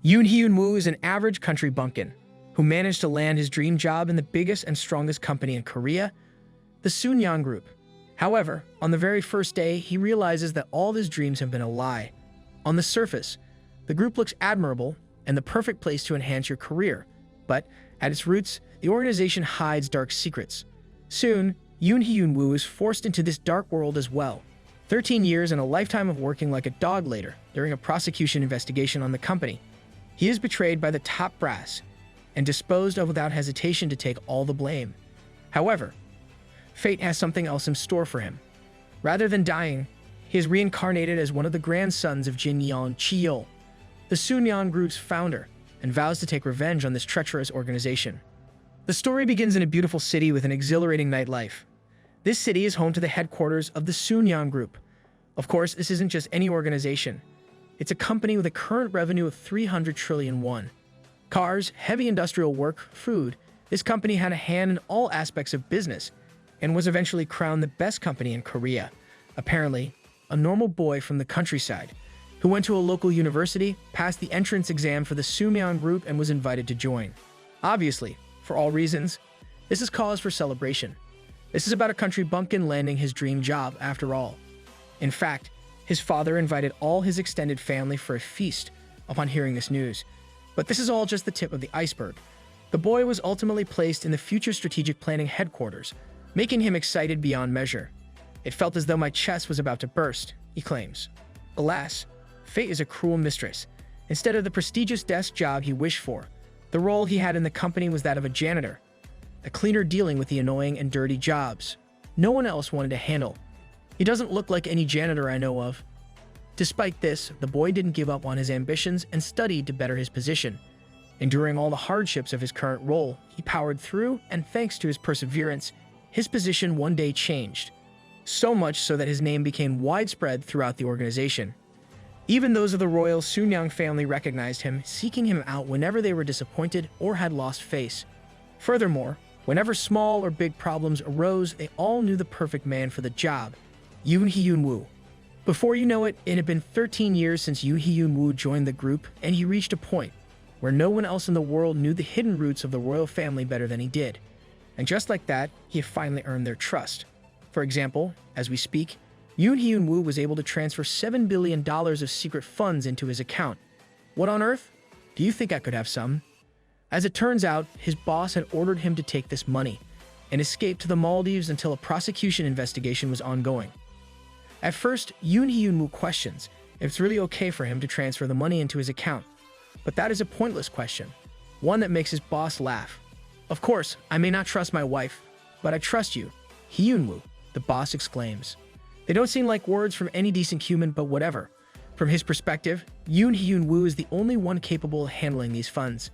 Yoon Hyunwoo is an average country bumpkin who managed to land his dream job in the biggest and strongest company in Korea, the Soonyang Group. However, on the very first day, he realizes that all his dreams have been a lie. On the surface, the group looks admirable and the perfect place to enhance your career, but at its roots, the organization hides dark secrets. Soon, Yoon Hyunwoo is forced into this dark world as well. 13 years and a lifetime of working like a dog later, during a prosecution investigation on the company, he is betrayed by the top brass and disposed of without hesitation to take all the blame. However, fate has something else in store for him. Rather than dying, he is reincarnated as one of the grandsons of Jin Yeongcheol, the Soonyang Group's founder, and vows to take revenge on this treacherous organization. The story begins in a beautiful city with an exhilarating nightlife. This city is home to the headquarters of the Soonyang Group. Of course, this isn't just any organization. It's a company with a current revenue of 300 trillion won. Cars, heavy industrial work, food. This company had a hand in all aspects of business and was eventually crowned the best company in Korea. Apparently, a normal boy from the countryside who went to a local university, passed the entrance exam for the Soonyang Group and was invited to join. Obviously, for all reasons, this is cause for celebration. This is about a country bumpkin landing his dream job after all. In fact, his father invited all his extended family for a feast upon hearing this news. But this is all just the tip of the iceberg. The boy was ultimately placed in the future strategic planning headquarters, making him excited beyond measure. It felt as though my chest was about to burst, he claims. Alas, fate is a cruel mistress. Instead of the prestigious desk job he wished for, the role he had in the company was that of a janitor, a cleaner dealing with the annoying and dirty jobs no one else wanted to handle. He doesn't look like any janitor I know of. Despite this, the boy didn't give up on his ambitions and studied to better his position. Enduring all the hardships of his current role, he powered through, and thanks to his perseverance, his position one day changed. So much so that his name became widespread throughout the organization. Even those of the royal Soonyang family recognized him, seeking him out whenever they were disappointed or had lost face. Furthermore, whenever small or big problems arose, they all knew the perfect man for the job, Yoon Hyunwoo. Before you know it, it had been 13 years since Yoon Hyunwoo joined the group, and he reached a point where no one else in the world knew the hidden roots of the royal family better than he did. And just like that, he had finally earned their trust. For example, as we speak, Yoon Hyunwoo was able to transfer $7 billion of secret funds into his account. What on earth? Do you think I could have some? As it turns out, his boss had ordered him to take this money and escape to the Maldives until a prosecution investigation was ongoing. At first, Yoon Hyunwoo questions if it's really okay for him to transfer the money into his account. But that is a pointless question, one that makes his boss laugh. Of course, I may not trust my wife, but I trust you, Hyunwoo, the boss exclaims. They don't seem like words from any decent human, but whatever. From his perspective, Yoon Hyunwoo is the only one capable of handling these funds.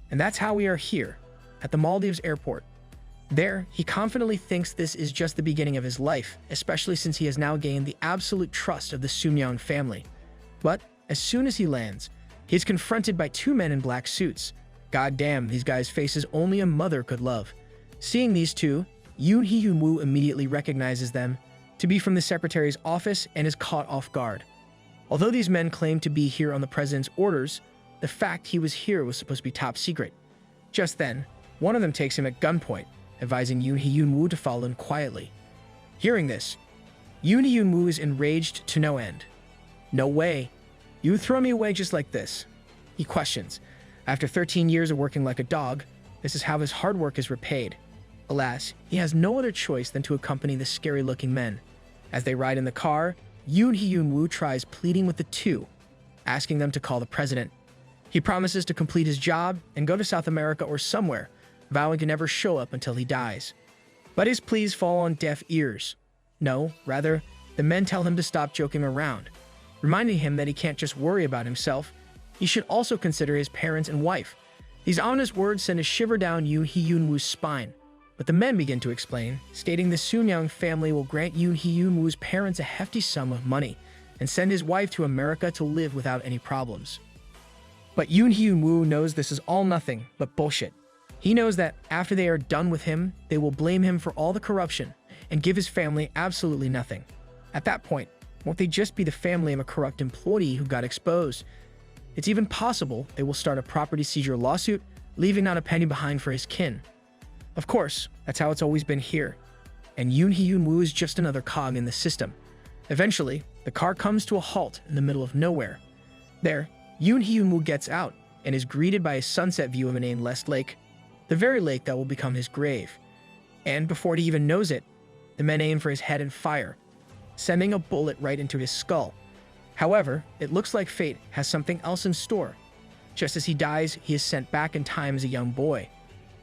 And that's how we are here, at the Maldives airport. There, he confidently thinks this is just the beginning of his life, especially since he has now gained the absolute trust of the Soonyang family. But as soon as he lands, he is confronted by two men in black suits. God damn, these guys' faces only a mother could love. Seeing these two, Yoon Hyunwoo immediately recognizes them to be from the secretary's office and is caught off guard. Although these men claim to be here on the president's orders, the fact he was here was supposed to be top secret. Just then, one of them takes him at gunpoint, advising Yoon Hyunwoo to follow him quietly. Hearing this, Yoon Hyunwoo is enraged to no end. No way. You would throw me away just like this? He questions. After 13 years of working like a dog, this is how his hard work is repaid. Alas, he has no other choice than to accompany the scary-looking men. As they ride in the car, Yoon Hyunwoo tries pleading with the two, asking them to call the president. He promises to complete his job and go to South America or somewhere, vowing to never show up until he dies. But his pleas fall on deaf ears. No, rather, the men tell him to stop joking around, reminding him that he can't just worry about himself, he should also consider his parents and wife. These ominous words send a shiver down Yoon Hyunwoo's spine. But the men begin to explain, stating the Soonyang family will grant Yoon Hyunwoo's parents a hefty sum of money and send his wife to America to live without any problems. But Yoon Hyunwoo knows this is all nothing but bullshit. He knows that after they are done with him, they will blame him for all the corruption and give his family absolutely nothing. At that point, won't they just be the family of a corrupt employee who got exposed? It's even possible they will start a property seizure lawsuit, leaving not a penny behind for his kin. Of course, that's how it's always been here. And Yoon Hyunwoo is just another cog in the system. Eventually, the car comes to a halt in the middle of nowhere. There, Yoon Hyunwoo gets out and is greeted by a sunset view of a nameless lake, the very lake that will become his grave. And before he even knows it, the men aim for his head and fire, sending a bullet right into his skull. However, it looks like fate has something else in store. Just as he dies, he is sent back in time as a young boy.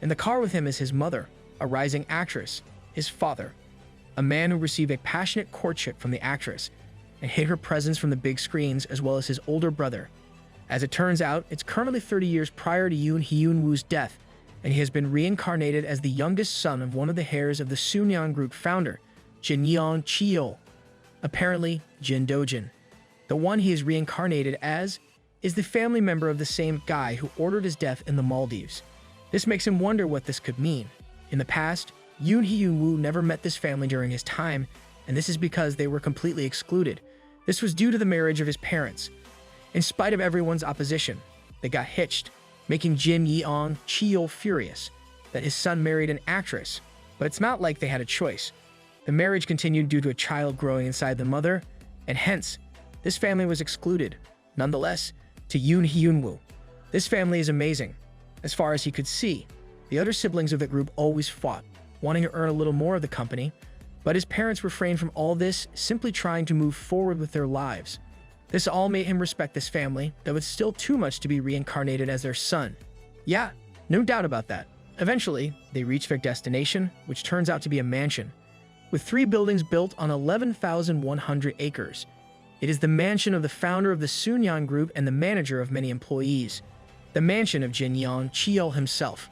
In the car with him is his mother, a rising actress, his father, a man who received a passionate courtship from the actress and hid her presence from the big screens, as well as his older brother. As it turns out, it's currently 30 years prior to Yoon Hyunwoo's death, and he has been reincarnated as the youngest son of one of the heirs of the Soonyang Group founder, Jin Yeongcheol. Apparently, Jin Dojin, the one he is reincarnated as, is the family member of the same guy who ordered his death in the Maldives. This makes him wonder what this could mean. In the past, Yoon Hyunwoo never met this family during his time, and this is because they were completely excluded. This was due to the marriage of his parents. In spite of everyone's opposition, they got hitched, making Jin Yeongcheol furious that his son married an actress. But it's not like they had a choice. The marriage continued due to a child growing inside the mother, and hence, this family was excluded. Nonetheless, to Yoon Hyunwoo, this family is amazing. As far as he could see, the other siblings of the group always fought, wanting to earn a little more of the company, but his parents refrained from all this, simply trying to move forward with their lives. This all made him respect this family, though it's still too much to be reincarnated as their son. Yeah, no doubt about that. Eventually, they reach their destination, which turns out to be a mansion, with 3 buildings built on 11,100 acres. It is the mansion of the founder of the Soonyang Group and the manager of many employees, the mansion of Jin Yeongcheol himself.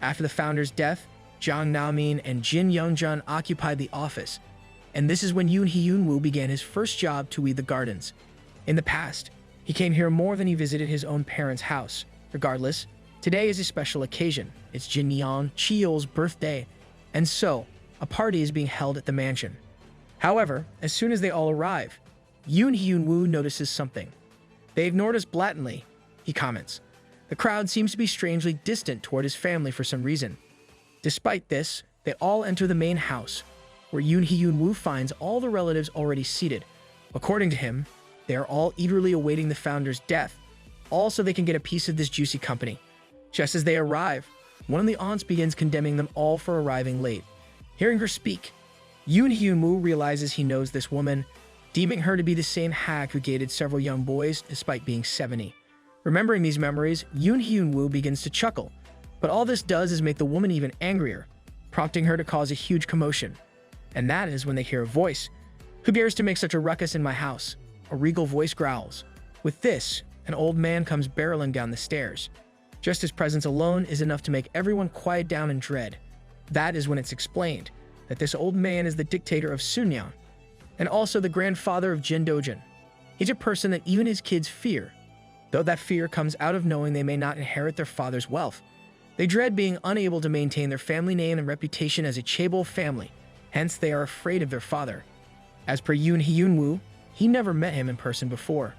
After the founder's death, Jang Naomin and Jin Yeongcheol occupied the office, and this is when Yoon Hyunwoo began his first job to weed the gardens. In the past, he came here more than he visited his own parents' house. Regardless, today is a special occasion. It's Jin Yeongcheol's birthday, and so, a party is being held at the mansion. However, as soon as they all arrive, Yoon Hyunwoo notices something. They ignored us blatantly, he comments. The crowd seems to be strangely distant toward his family for some reason. Despite this, they all enter the main house, where Yoon Hyunwoo finds all the relatives already seated. According to him, they are all eagerly awaiting the founder's death, all so they can get a piece of this juicy company. Just as they arrive, one of the aunts begins condemning them all for arriving late. Hearing her speak, Yoon Hyunwoo realizes he knows this woman, deeming her to be the same hag who gated several young boys despite being 70. Remembering these memories, Yoon Hyunwoo begins to chuckle, but all this does is make the woman even angrier, prompting her to cause a huge commotion. And that is when they hear a voice. "Who dares to make such a ruckus in my house?" A regal voice growls. With this, an old man comes barreling down the stairs. Just his presence alone is enough to make everyone quiet down in dread. That is when it's explained that this old man is the dictator of Soonyang, and also the grandfather of Jin Dojin. He's a person that even his kids fear, though that fear comes out of knowing they may not inherit their father's wealth. They dread being unable to maintain their family name and reputation as a chaebol family, hence they are afraid of their father. As per Yoon Hyunwoo, he never met him in person before.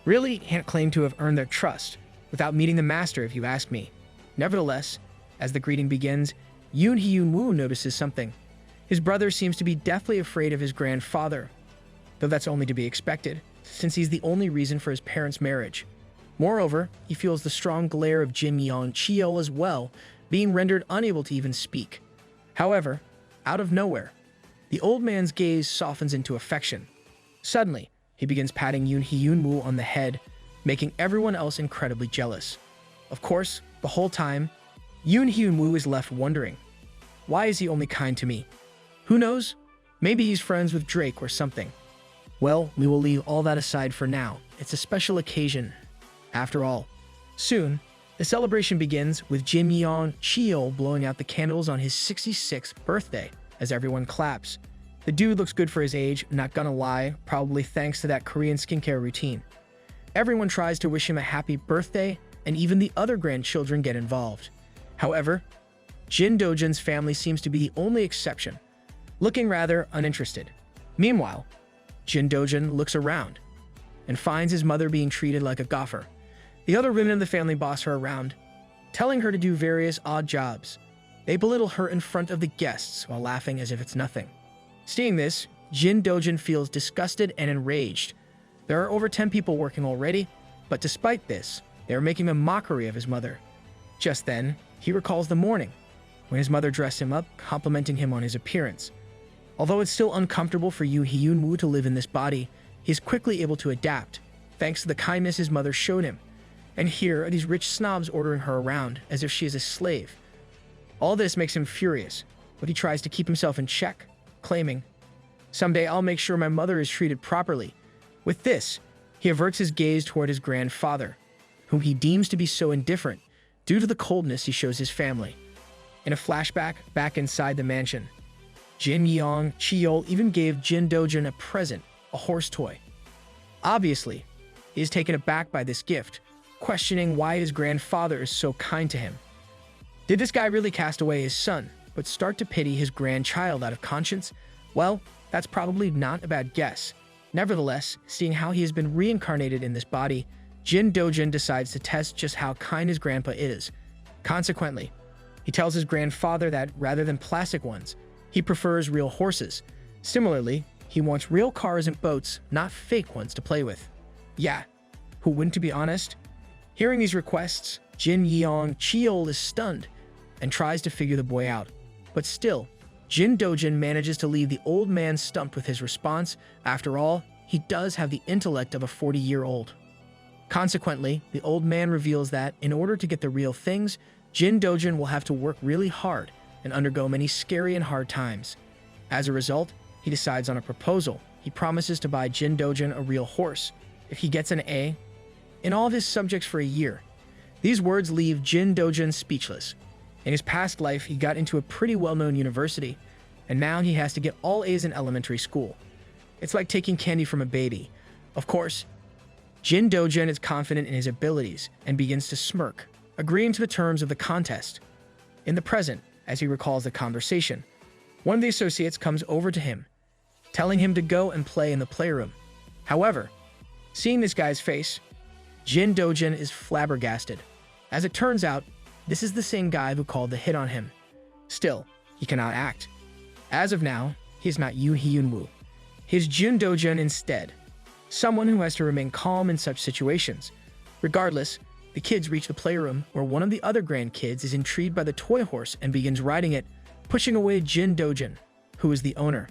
Really, he can't claim to have earned their trust, without meeting the master if you ask me. Nevertheless, as the greeting begins, Yoon Hyunwoo notices something. His brother seems to be deathly afraid of his grandfather, though that's only to be expected, since he's the only reason for his parents' marriage. Moreover, he feels the strong glare of Jin Yeongcheol as well, being rendered unable to even speak. However, out of nowhere, the old man's gaze softens into affection. Suddenly, he begins patting Yoon Hyunwoo on the head, making everyone else incredibly jealous. Of course, the whole time, Yoon Hyunwoo is left wondering, why is he only kind to me? Who knows? Maybe he's friends with Drake or something. Well, we will leave all that aside for now. It's a special occasion. After all, soon, the celebration begins with Jin Yeongcheol blowing out the candles on his 66th birthday as everyone claps. The dude looks good for his age, not gonna lie, probably thanks to that Korean skincare routine. Everyone tries to wish him a happy birthday, and even the other grandchildren get involved. However, Jin Dojin's family seems to be the only exception, looking rather uninterested. Meanwhile, Jin Dojin looks around and finds his mother being treated like a gopher. The other women of the family boss her around, telling her to do various odd jobs. They belittle her in front of the guests while laughing as if it's nothing. Seeing this, Jin Dojin feels disgusted and enraged. There are over 10 people working already, but despite this, they are making a mockery of his mother. Just then, he recalls the morning when his mother dressed him up, complimenting him on his appearance. Although it's still uncomfortable for Yoon Hyunwoo to live in this body, he is quickly able to adapt, thanks to the kindness his mother showed him. And here are these rich snobs ordering her around as if she is a slave. All this makes him furious, but he tries to keep himself in check, claiming, "Someday I'll make sure my mother is treated properly." With this, he averts his gaze toward his grandfather, whom he deems to be so indifferent due to the coldness he shows his family. In a flashback back inside the mansion, Jin Yeongcheol even gave Jin Dojin a present, a horse toy. Obviously, he is taken aback by this gift, questioning why his grandfather is so kind to him. Did this guy really cast away his son, but start to pity his grandchild out of conscience? Well, that's probably not a bad guess. Nevertheless, seeing how he has been reincarnated in this body, Jin Dojin decides to test just how kind his grandpa is. Consequently, he tells his grandfather that rather than plastic ones, he prefers real horses. Similarly, he wants real cars and boats, not fake ones to play with. Yeah, who wouldn't, to be honest? Hearing these requests, Jin Yeongcheol is stunned and tries to figure the boy out. But still, Jin Dojin manages to leave the old man stumped with his response. After all, he does have the intellect of a 40-year-old. Consequently, the old man reveals that in order to get the real things, Jin Dojin will have to work really hard and undergo many scary and hard times. As a result, he decides on a proposal. He promises to buy Jin Dojin a real horse if he gets an A in all of his subjects for a year. These words leave Jin Dojin speechless. In his past life, he got into a pretty well-known university, and now he has to get all A's in elementary school. It's like taking candy from a baby. Of course, Jin Dojin is confident in his abilities and begins to smirk, agreeing to the terms of the contest. In the present, as he recalls the conversation, one of the associates comes over to him, telling him to go and play in the playroom. However, seeing this guy's face, Jin Dojin is flabbergasted. As it turns out, this is the same guy who called the hit on him. Still, he cannot act. As of now, he is not Yoon Hyunwoo. He is Jin Dojin instead, someone who has to remain calm in such situations. Regardless, the kids reach the playroom where one of the other grandkids is intrigued by the toy horse and begins riding it, pushing away Jin Dojin, who is the owner.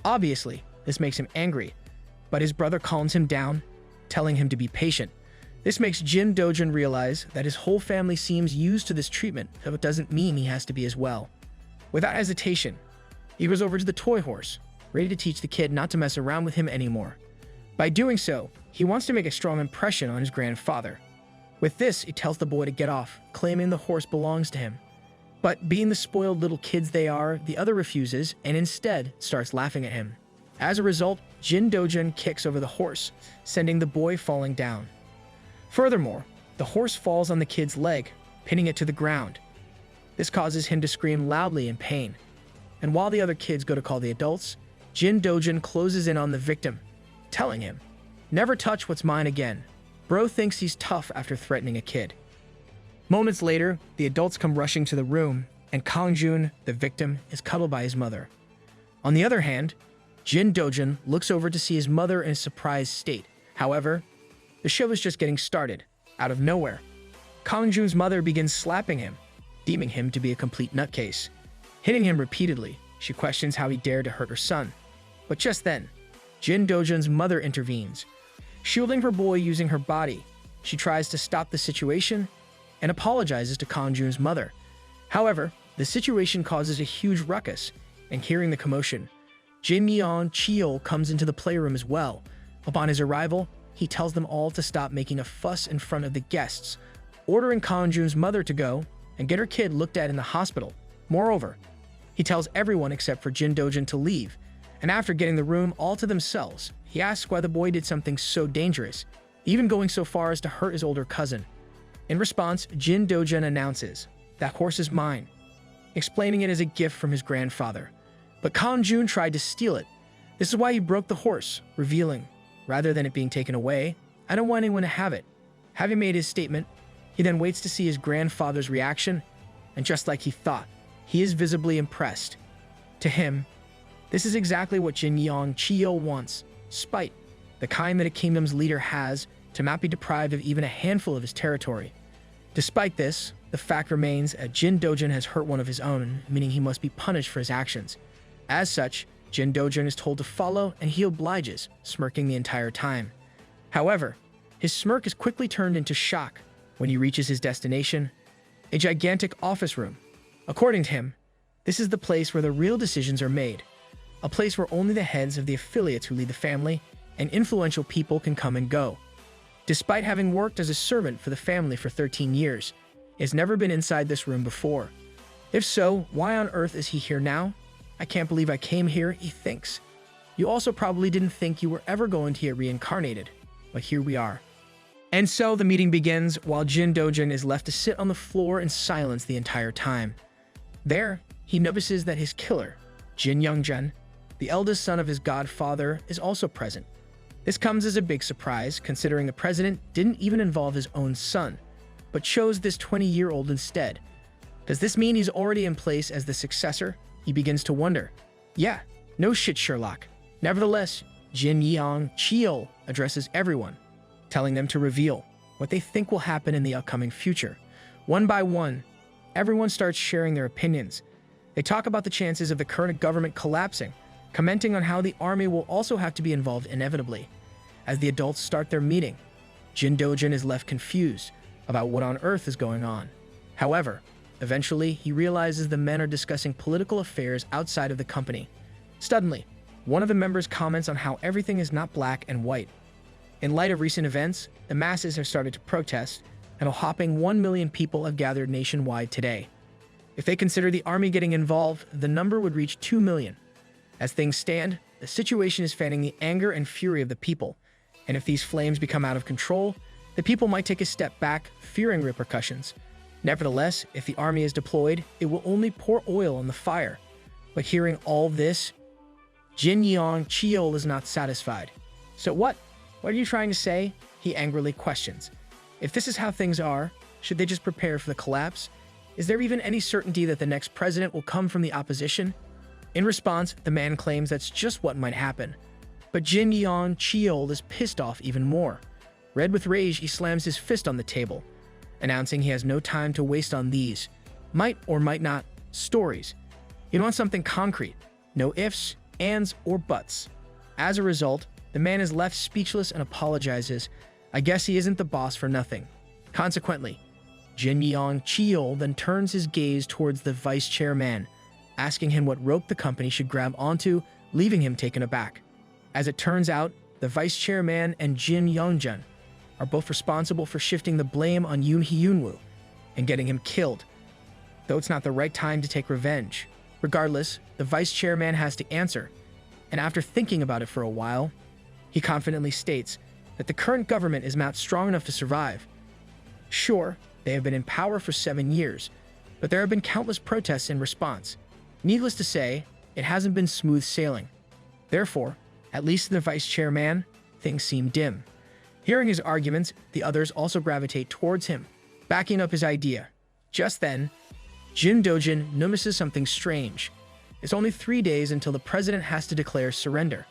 Obviously, this makes him angry, but his brother calms him down, telling him to be patient. This makes Jin Dojin realize that his whole family seems used to this treatment, so it doesn't mean he has to be as well. Without hesitation, he goes over to the toy horse, ready to teach the kid not to mess around with him anymore. By doing so, he wants to make a strong impression on his grandfather. With this, he tells the boy to get off, claiming the horse belongs to him. But being the spoiled little kids they are, the other refuses and instead starts laughing at him. As a result, Jin Dojin kicks over the horse, sending the boy falling down. Furthermore, the horse falls on the kid's leg, pinning it to the ground. This causes him to scream loudly in pain. And while the other kids go to call the adults, Jin Dojin closes in on the victim, telling him, "Never touch what's mine again." Bro thinks he's tough after threatening a kid. Moments later, the adults come rushing to the room, and Kang-jun, the victim, is cuddled by his mother. On the other hand, Jin Dojin looks over to see his mother in a surprised state. However, the show is just getting started. Out of nowhere, Kang-jun's mother begins slapping him, deeming him to be a complete nutcase. Hitting him repeatedly, she questions how he dared to hurt her son. But just then, Jin Dojin's mother intervenes. Shielding her boy using her body, she tries to stop the situation and apologizes to Kang-jun's mother. However, the situation causes a huge ruckus, and hearing the commotion, Jin Yeongcheol comes into the playroom as well. Upon his arrival, he tells them all to stop making a fuss in front of the guests, ordering Kang-jun's mother to go and get her kid looked at in the hospital. Moreover, he tells everyone except for Jin Dojin to leave, and after getting the room all to themselves, he asks why the boy did something so dangerous, even going so far as to hurt his older cousin. In response, Jin Dojin announces, "That horse is mine," explaining it as a gift from his grandfather. But Kang-jun tried to steal it. This is why he broke the horse, revealing, rather than it being taken away. I don't want anyone to have it. Having made his statement, he then waits to see his grandfather's reaction, and just like he thought, he is visibly impressed. To him, this is exactly what Jin Yeongcheol wants: spite, the kind that a kingdom's leader has to not be deprived of even a handful of his territory. Despite this, the fact remains that Jin Dojin has hurt one of his own, meaning he must be punished for his actions. As such, Jin Dojin is told to follow, and he obliges, smirking the entire time. However, his smirk is quickly turned into shock when he reaches his destination, a gigantic office room. According to him, this is the place where the real decisions are made, a place where only the heads of the affiliates who lead the family and influential people can come and go. Despite having worked as a servant for the family for 13 years, he has never been inside this room before. If so, why on earth is he here now? I can't believe I came here, he thinks. You also probably didn't think you were ever going to get reincarnated, but here we are. And so the meeting begins while Jin Dojin is left to sit on the floor in silence the entire time. There, he notices that his killer, Jin Yeongcheol, the eldest son of his godfather, is also present. This comes as a big surprise, considering the president didn't even involve his own son, but chose this 20-year-old instead. Does this mean he's already in place as the successor? He begins to wonder. Yeah, no shit, Sherlock. Nevertheless, Jin Yeongcheol addresses everyone, telling them to reveal what they think will happen in the upcoming future. One by one, everyone starts sharing their opinions. They talk about the chances of the current government collapsing, commenting on how the army will also have to be involved inevitably. As the adults start their meeting, Jin Dojin is left confused about what on earth is going on. However, eventually he realizes the men are discussing political affairs outside of the company. Suddenly, one of the members comments on how everything is not black and white. In light of recent events, the masses have started to protest, and a whopping 1 million people have gathered nationwide today. If they consider the army getting involved, the number would reach 2 million. As things stand, the situation is fanning the anger and fury of the people, and if these flames become out of control, the people might take a step back, fearing repercussions. Nevertheless, if the army is deployed, it will only pour oil on the fire. But hearing all this, Jin Yeongcheol is not satisfied. So what? What are you trying to say? He angrily questions. If this is how things are, should they just prepare for the collapse? Is there even any certainty that the next president will come from the opposition? In response, the man claims that's just what might happen. But Jin Yeongcheol is pissed off even more. Red with rage, he slams his fist on the table, announcing he has no time to waste on these might or might not stories. He wants something concrete, no ifs, ands, or buts. As a result, the man is left speechless and apologizes. I guess he isn't the boss for nothing. Consequently, Jin Yeongcheol then turns his gaze towards the vice chairman, asking him what rope the company should grab onto, leaving him taken aback. As it turns out, the vice chairman and Jin Yeongcheol are both responsible for shifting the blame on Yoon Hyunwoo and getting him killed, though it's not the right time to take revenge. Regardless, the vice chairman has to answer, and after thinking about it for a while, he confidently states that the current government is not strong enough to survive. Sure, they have been in power for 7 years, but there have been countless protests in response. Needless to say, it hasn't been smooth sailing. Therefore, at least to the vice chairman, things seem dim. Hearing his arguments, the others also gravitate towards him, backing up his idea. Just then, Jin Dojin notices something strange. It's only 3 days until the president has to declare surrender.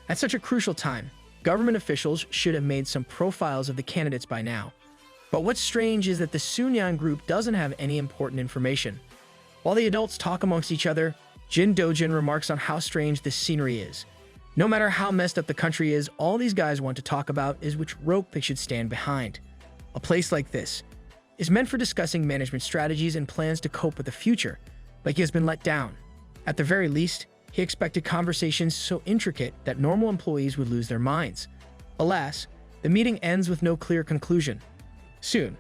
At such a crucial time, government officials should have made some profiles of the candidates by now. But what's strange is that the Soonyang Group doesn't have any important information. While the adults talk amongst each other, Jin Dojin remarks on how strange this scenery is. No matter how messed up the country is, all these guys want to talk about is which rope they should stand behind. A place like this is meant for discussing management strategies and plans to cope with the future, but he has been let down. At the very least, he expected conversations so intricate that normal employees would lose their minds. Alas, the meeting ends with no clear conclusion. Soon,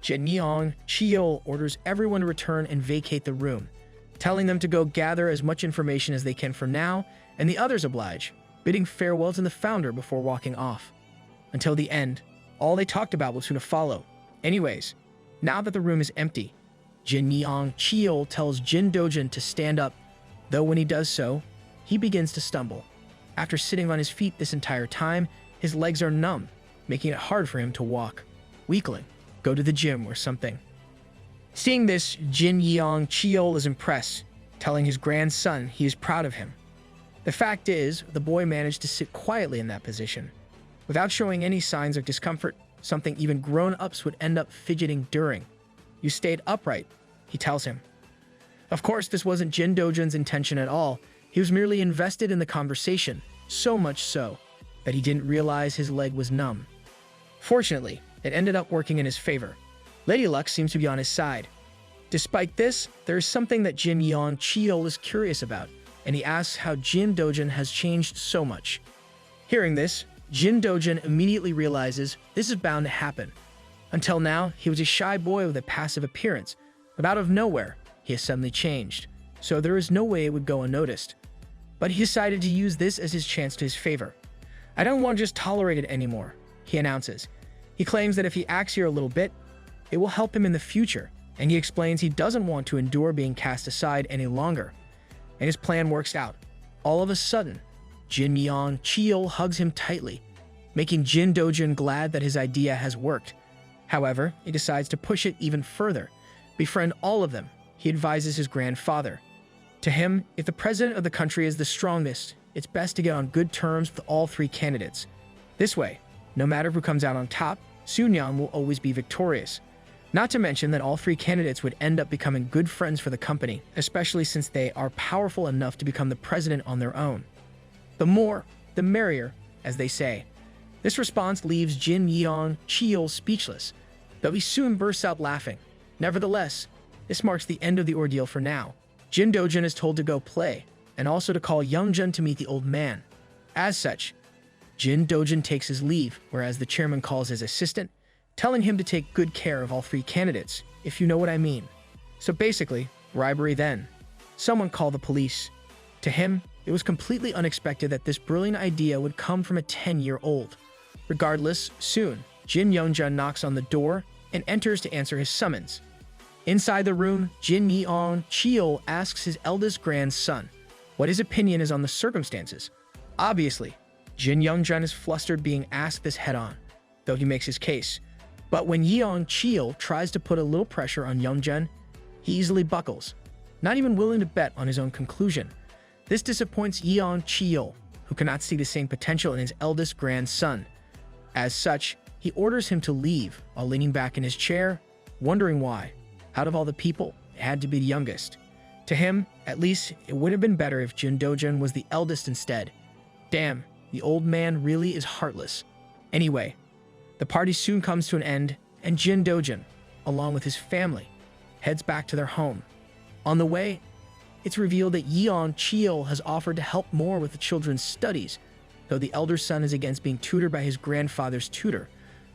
Jin Yeongcheol orders everyone to return and vacate the room, telling them to go gather as much information as they can for now, and the others oblige, bidding farewell to the founder before walking off. Until the end, all they talked about was who to follow. Anyways, now that the room is empty, Jin Yeongcheol tells Jin Dojin to stand up, though when he does so, he begins to stumble. After sitting on his feet this entire time, his legs are numb, making it hard for him to walk. Weakling, go to the gym or something. Seeing this, Jin Yeongcheol is impressed, telling his grandson he is proud of him. The fact is, the boy managed to sit quietly in that position, without showing any signs of discomfort, something even grown-ups would end up fidgeting during. You stayed upright, he tells him. Of course, this wasn't Jin Dojun's intention at all. He was merely invested in the conversation, so much so that he didn't realize his leg was numb. Fortunately, it ended up working in his favor. Lady Luck seems to be on his side. Despite this, there is something that Jin Yeongcheol is curious about, and he asks how Jin Dojun has changed so much. Hearing this, Jin Dojun immediately realizes this is bound to happen. Until now, he was a shy boy with a passive appearance, but out of nowhere, he has suddenly changed, so there is no way it would go unnoticed. But he decided to use this as his chance to his favor. "I don't want to just tolerate it anymore," he announces. He claims that if he acts here a little bit, it will help him in the future, and he explains he doesn't want to endure being cast aside any longer. And his plan works out. All of a sudden, Jin Yeongcheol hugs him tightly, making Jin Dojun glad that his idea has worked. However, he decides to push it even further. Befriend all of them, he advises his grandfather. To him, if the president of the country is the strongest, it's best to get on good terms with all three candidates. This way, no matter who comes out on top, Soonyang will always be victorious. Not to mention that all three candidates would end up becoming good friends for the company, especially since they are powerful enough to become the president on their own. The more, the merrier, as they say. This response leaves Jin Yeongcheol speechless, though he soon bursts out laughing. Nevertheless, this marks the end of the ordeal for now. Jin Dojun is told to go play, and also to call Youngjun to meet the old man. As such, Jin Dojun takes his leave, whereas the chairman calls his assistant, telling him to take good care of all three candidates, if you know what I mean. So basically, bribery then. Someone called the police. To him, it was completely unexpected that this brilliant idea would come from a 10-year-old. Regardless, soon, Jin Youngjun knocks on the door and enters to answer his summons. Inside the room, Jin Yeongcheol asks his eldest grandson what his opinion is on the circumstances. Obviously, Jin Youngjun is flustered being asked this head-on, though he makes his case. But when Yeongcheol tries to put a little pressure on Youngjun, he easily buckles, not even willing to bet on his own conclusion. This disappoints Yeongcheol, who cannot see the same potential in his eldest grandson. As such, he orders him to leave while leaning back in his chair, wondering why. Out of all the people, it had to be the youngest. To him, at least, it would have been better if Jin Dojun was the eldest instead. Damn, the old man really is heartless. Anyway, the party soon comes to an end, and Jin Dojun, along with his family, heads back to their home. On the way, it's revealed that Yeongcheol has offered to help more with the children's studies, though the elder son is against being tutored by his grandfather's tutor.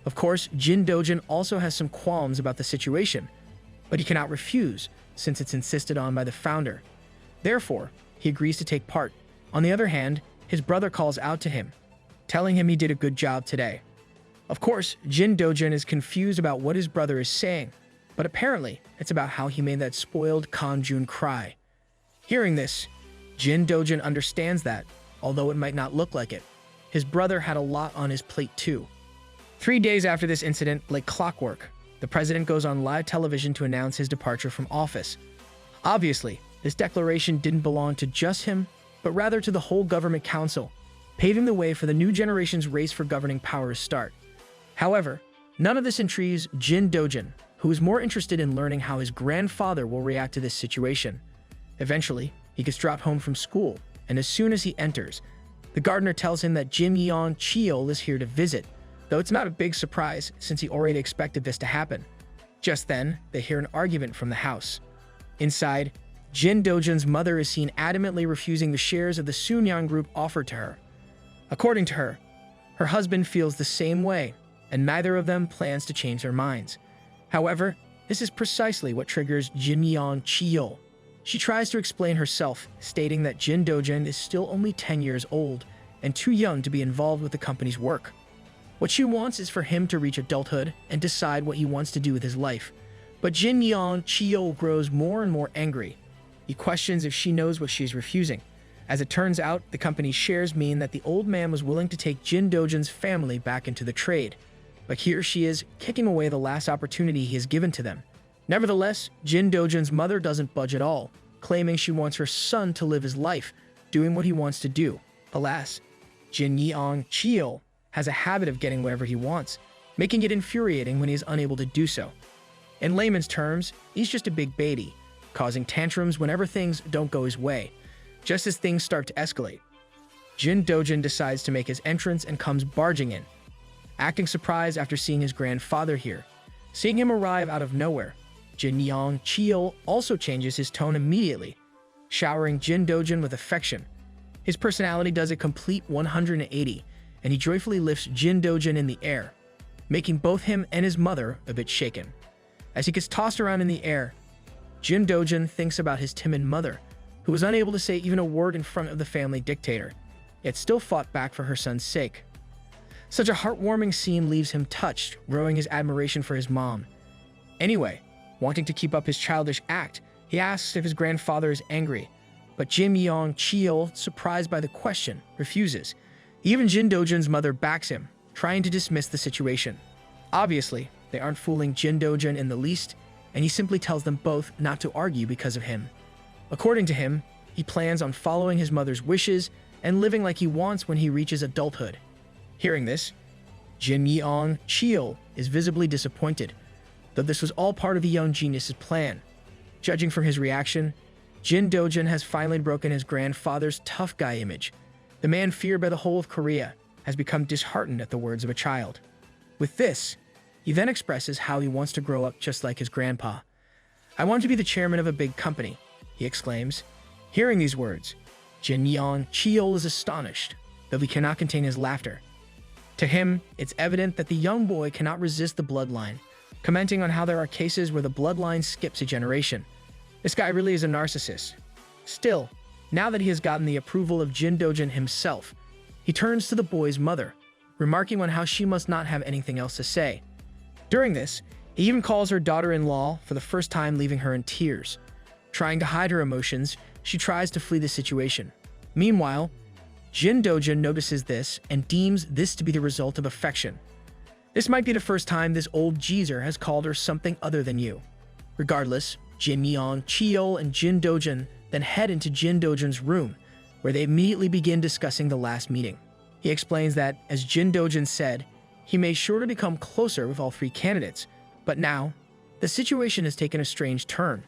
Of course, Jin Dojun also has some qualms about the situation, but he cannot refuse since it's insisted on by the founder. Therefore, he agrees to take part. On the other hand, his brother calls out to him, telling him he did a good job today. Of course, Jin Dojun is confused about what his brother is saying, but apparently it's about how he made that spoiled Kanjun cry. Hearing this, Jin Dojun understands that, although it might not look like it, his brother had a lot on his plate too. 3 days after this incident, like clockwork, the president goes on live television to announce his departure from office. Obviously, this declaration didn't belong to just him, but rather to the whole government council, paving the way for the new generation's race for governing power to start. However, none of this intrigues Jin Dojun, who is more interested in learning how his grandfather will react to this situation. Eventually, he gets dropped home from school, and as soon as he enters, the gardener tells him that Jin Yeongcheol is here to visit, though it's not a big surprise since he already expected this to happen. Just then, they hear an argument from the house. Inside, Jin Dojun's mother is seen adamantly refusing the shares of the Soonyang Group offered to her. According to her, her husband feels the same way, and neither of them plans to change their minds. However, this is precisely what triggers Jin Yeongcheol. She tries to explain herself, stating that Jin Dojun is still only 10 years old and too young to be involved with the company's work. What she wants is for him to reach adulthood and decide what he wants to do with his life. But Jin Yeongcheol grows more and more angry. He questions if she knows what she's refusing. As it turns out, the company's shares mean that the old man was willing to take Jin Dojin's family back into the trade. But here she is, kicking away the last opportunity he has given to them. Nevertheless, Jin Dojin's mother doesn't budge at all, claiming she wants her son to live his life, doing what he wants to do. Alas, Jin Yeongcheol has a habit of getting whatever he wants, making it infuriating when he is unable to do so. In layman's terms, he's just a big baby, causing tantrums whenever things don't go his way. Just as things start to escalate, Jin Dojin decides to make his entrance and comes barging in, acting surprised after seeing his grandfather here. Seeing him arrive out of nowhere, Jin Yeongcheol also changes his tone immediately, showering Jin Dojin with affection. His personality does a complete 180, and he joyfully lifts Jin Dojin in the air, making both him and his mother a bit shaken. As he gets tossed around in the air, Jin Dojin thinks about his timid mother, who was unable to say even a word in front of the family dictator, yet still fought back for her son's sake. Such a heartwarming scene leaves him touched, growing his admiration for his mom. Anyway, wanting to keep up his childish act, he asks if his grandfather is angry, but Jin Yeongcheol, surprised by the question, refuses. Even Jin Dojin's mother backs him, trying to dismiss the situation. Obviously, they aren't fooling Jin Dojin in the least, and he simply tells them both not to argue because of him. According to him, he plans on following his mother's wishes and living like he wants when he reaches adulthood. Hearing this, Jin Yeongcheol is visibly disappointed, though this was all part of the young genius's plan. Judging from his reaction, Jin Dojin has finally broken his grandfather's tough guy image. The man feared by the whole of Korea has become disheartened at the words of a child. With this, he then expresses how he wants to grow up just like his grandpa. "I want to be the chairman of a big company," he exclaims. Hearing these words, Jin Yeongcheol is astonished, though he cannot contain his laughter. To him, it's evident that the young boy cannot resist the bloodline, commenting on how there are cases where the bloodline skips a generation. This guy really is a narcissist. Still, now that he has gotten the approval of Jin Dojin himself, he turns to the boy's mother, remarking on how she must not have anything else to say. During this, he even calls her daughter-in-law for the first time, leaving her in tears. Trying to hide her emotions, she tries to flee the situation. Meanwhile, Jin Dojin notices this and deems this to be the result of affection. This might be the first time this old geezer has called her something other than you. Regardless, Jin Yeongcheol and Jin Dojin then head into Jin Dojin's room, where they immediately begin discussing the last meeting. He explains that, as Jin Dojin said, he made sure to become closer with all three candidates, but now, the situation has taken a strange turn.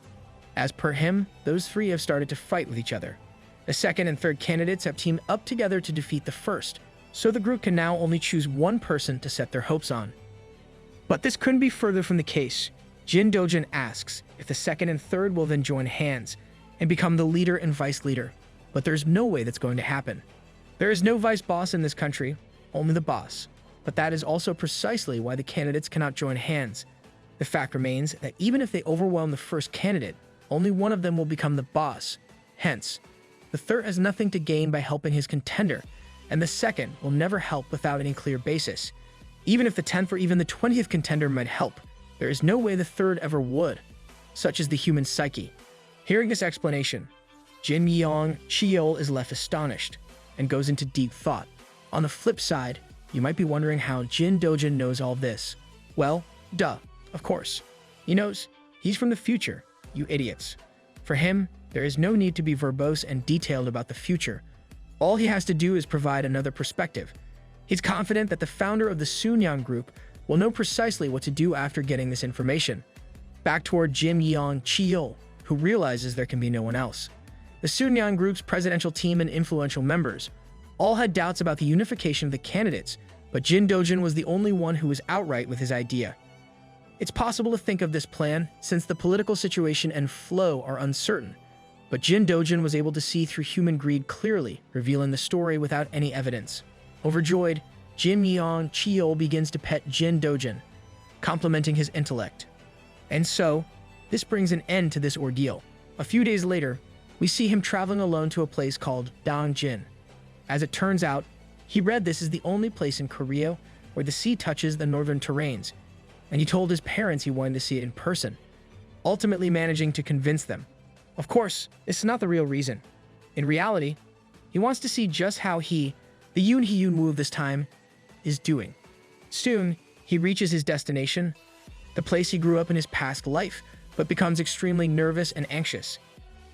As per him, those three have started to fight with each other. The second and third candidates have teamed up together to defeat the first, so the group can now only choose one person to set their hopes on. But this couldn't be further from the case. Jin Dojin asks if the second and third will then join hands and become the leader and vice leader, but there's no way that's going to happen. There is no vice boss in this country, only the boss. But that is also precisely why the candidates cannot join hands. The fact remains that even if they overwhelm the first candidate, only one of them will become the boss. Hence, the third has nothing to gain by helping his contender, and the second will never help without any clear basis. Even if the 10th or even the 20th contender might help, there is no way the third ever would. Such is the human psyche. Hearing this explanation, Jin Yeongcheol is left astonished and goes into deep thought. On the flip side, you might be wondering how Jin Dojin knows all this. Well, duh, of course. He knows. He's from the future, you idiots. For him, there is no need to be verbose and detailed about the future. All he has to do is provide another perspective. He's confident that the founder of the Soonyang Group will know precisely what to do after getting this information. Back toward Jin Yeongcheol, who realizes there can be no one else. The Soonyang Group's presidential team and influential members all had doubts about the unification of the candidates, but Jin Dojin was the only one who was outright with his idea. It's possible to think of this plan since the political situation and flow are uncertain, but Jin Dojin was able to see through human greed clearly, revealing the story without any evidence. Overjoyed, Jin Yeongcheol begins to pet Jin Dojin, complimenting his intellect. And so, this brings an end to this ordeal. A few days later, we see him traveling alone to a place called Dongjin. As it turns out, he read this is the only place in Korea where the sea touches the northern terrains, and he told his parents he wanted to see it in person, ultimately managing to convince them. Of course, this is not the real reason. In reality, He wants to see just how the Yoon Hyunwoo of this time, is doing. Soon, he reaches his destination, the place he grew up in his past life, but becomes extremely nervous and anxious.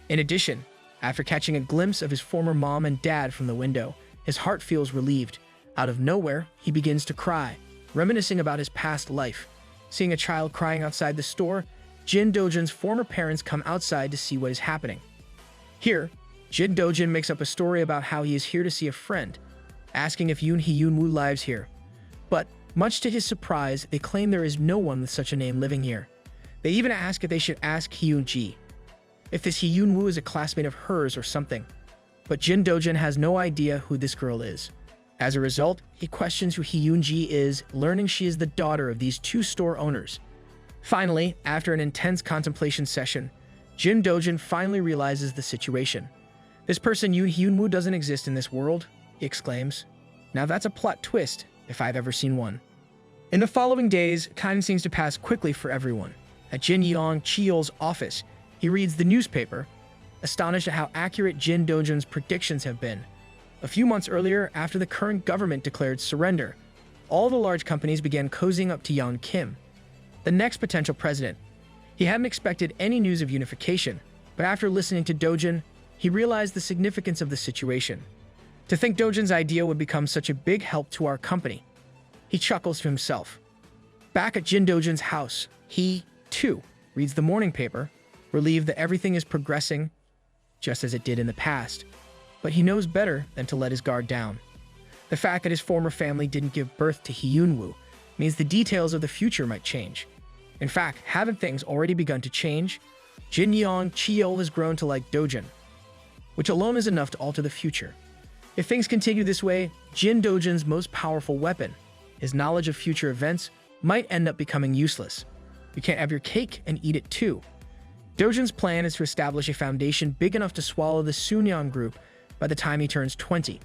In addition, after catching a glimpse of his former mom and dad from the window, his heart feels relieved. Out of nowhere, he begins to cry, reminiscing about his past life. Seeing a child crying outside the store, Jin Dojin's former parents come outside to see what is happening. Here, Jin Dojin makes up a story about how he is here to see a friend, asking if Yoon Hyunwoo lives here. But, much to his surprise, they claim there is no one with such a name living here. They even ask if they should ask Hyunji, if this Hyunwoo is a classmate of hers or something. But Jin Dojin has no idea who this girl is. As a result, he questions who Hyunji is, learning she is the daughter of these two store owners. Finally, after an intense contemplation session, Jin Dojin finally realizes the situation. This person Yoon Hyunwoo doesn't exist in this world, he exclaims. Now that's a plot twist, if I've ever seen one. In the following days, time seems to pass quickly for everyone. At Jin Yeongcheol's office, he reads the newspaper, astonished at how accurate Jin Dojin's predictions have been. A few months earlier, after the current government declared surrender, all the large companies began cozying up to Yeon Kim, the next potential president. He hadn't expected any news of unification, but after listening to Dojin, he realized the significance of the situation. To think Dojin's idea would become such a big help to our company. He chuckles to himself. Back at Jin Dojin's house, he, too, reads the morning paper, relieved that everything is progressing just as it did in the past. But he knows better than to let his guard down. The fact that his former family didn't give birth to Hyunwoo means the details of the future might change. In fact, haven't things already begun to change? Jin Yeongcheol has grown to like Dojin, which alone is enough to alter the future. If things continue this way, Jin Dojin's most powerful weapon, his knowledge of future events, might end up becoming useless. You can't have your cake and eat it too. Dojin's plan is to establish a foundation big enough to swallow the Soonyang Group by the time he turns 20.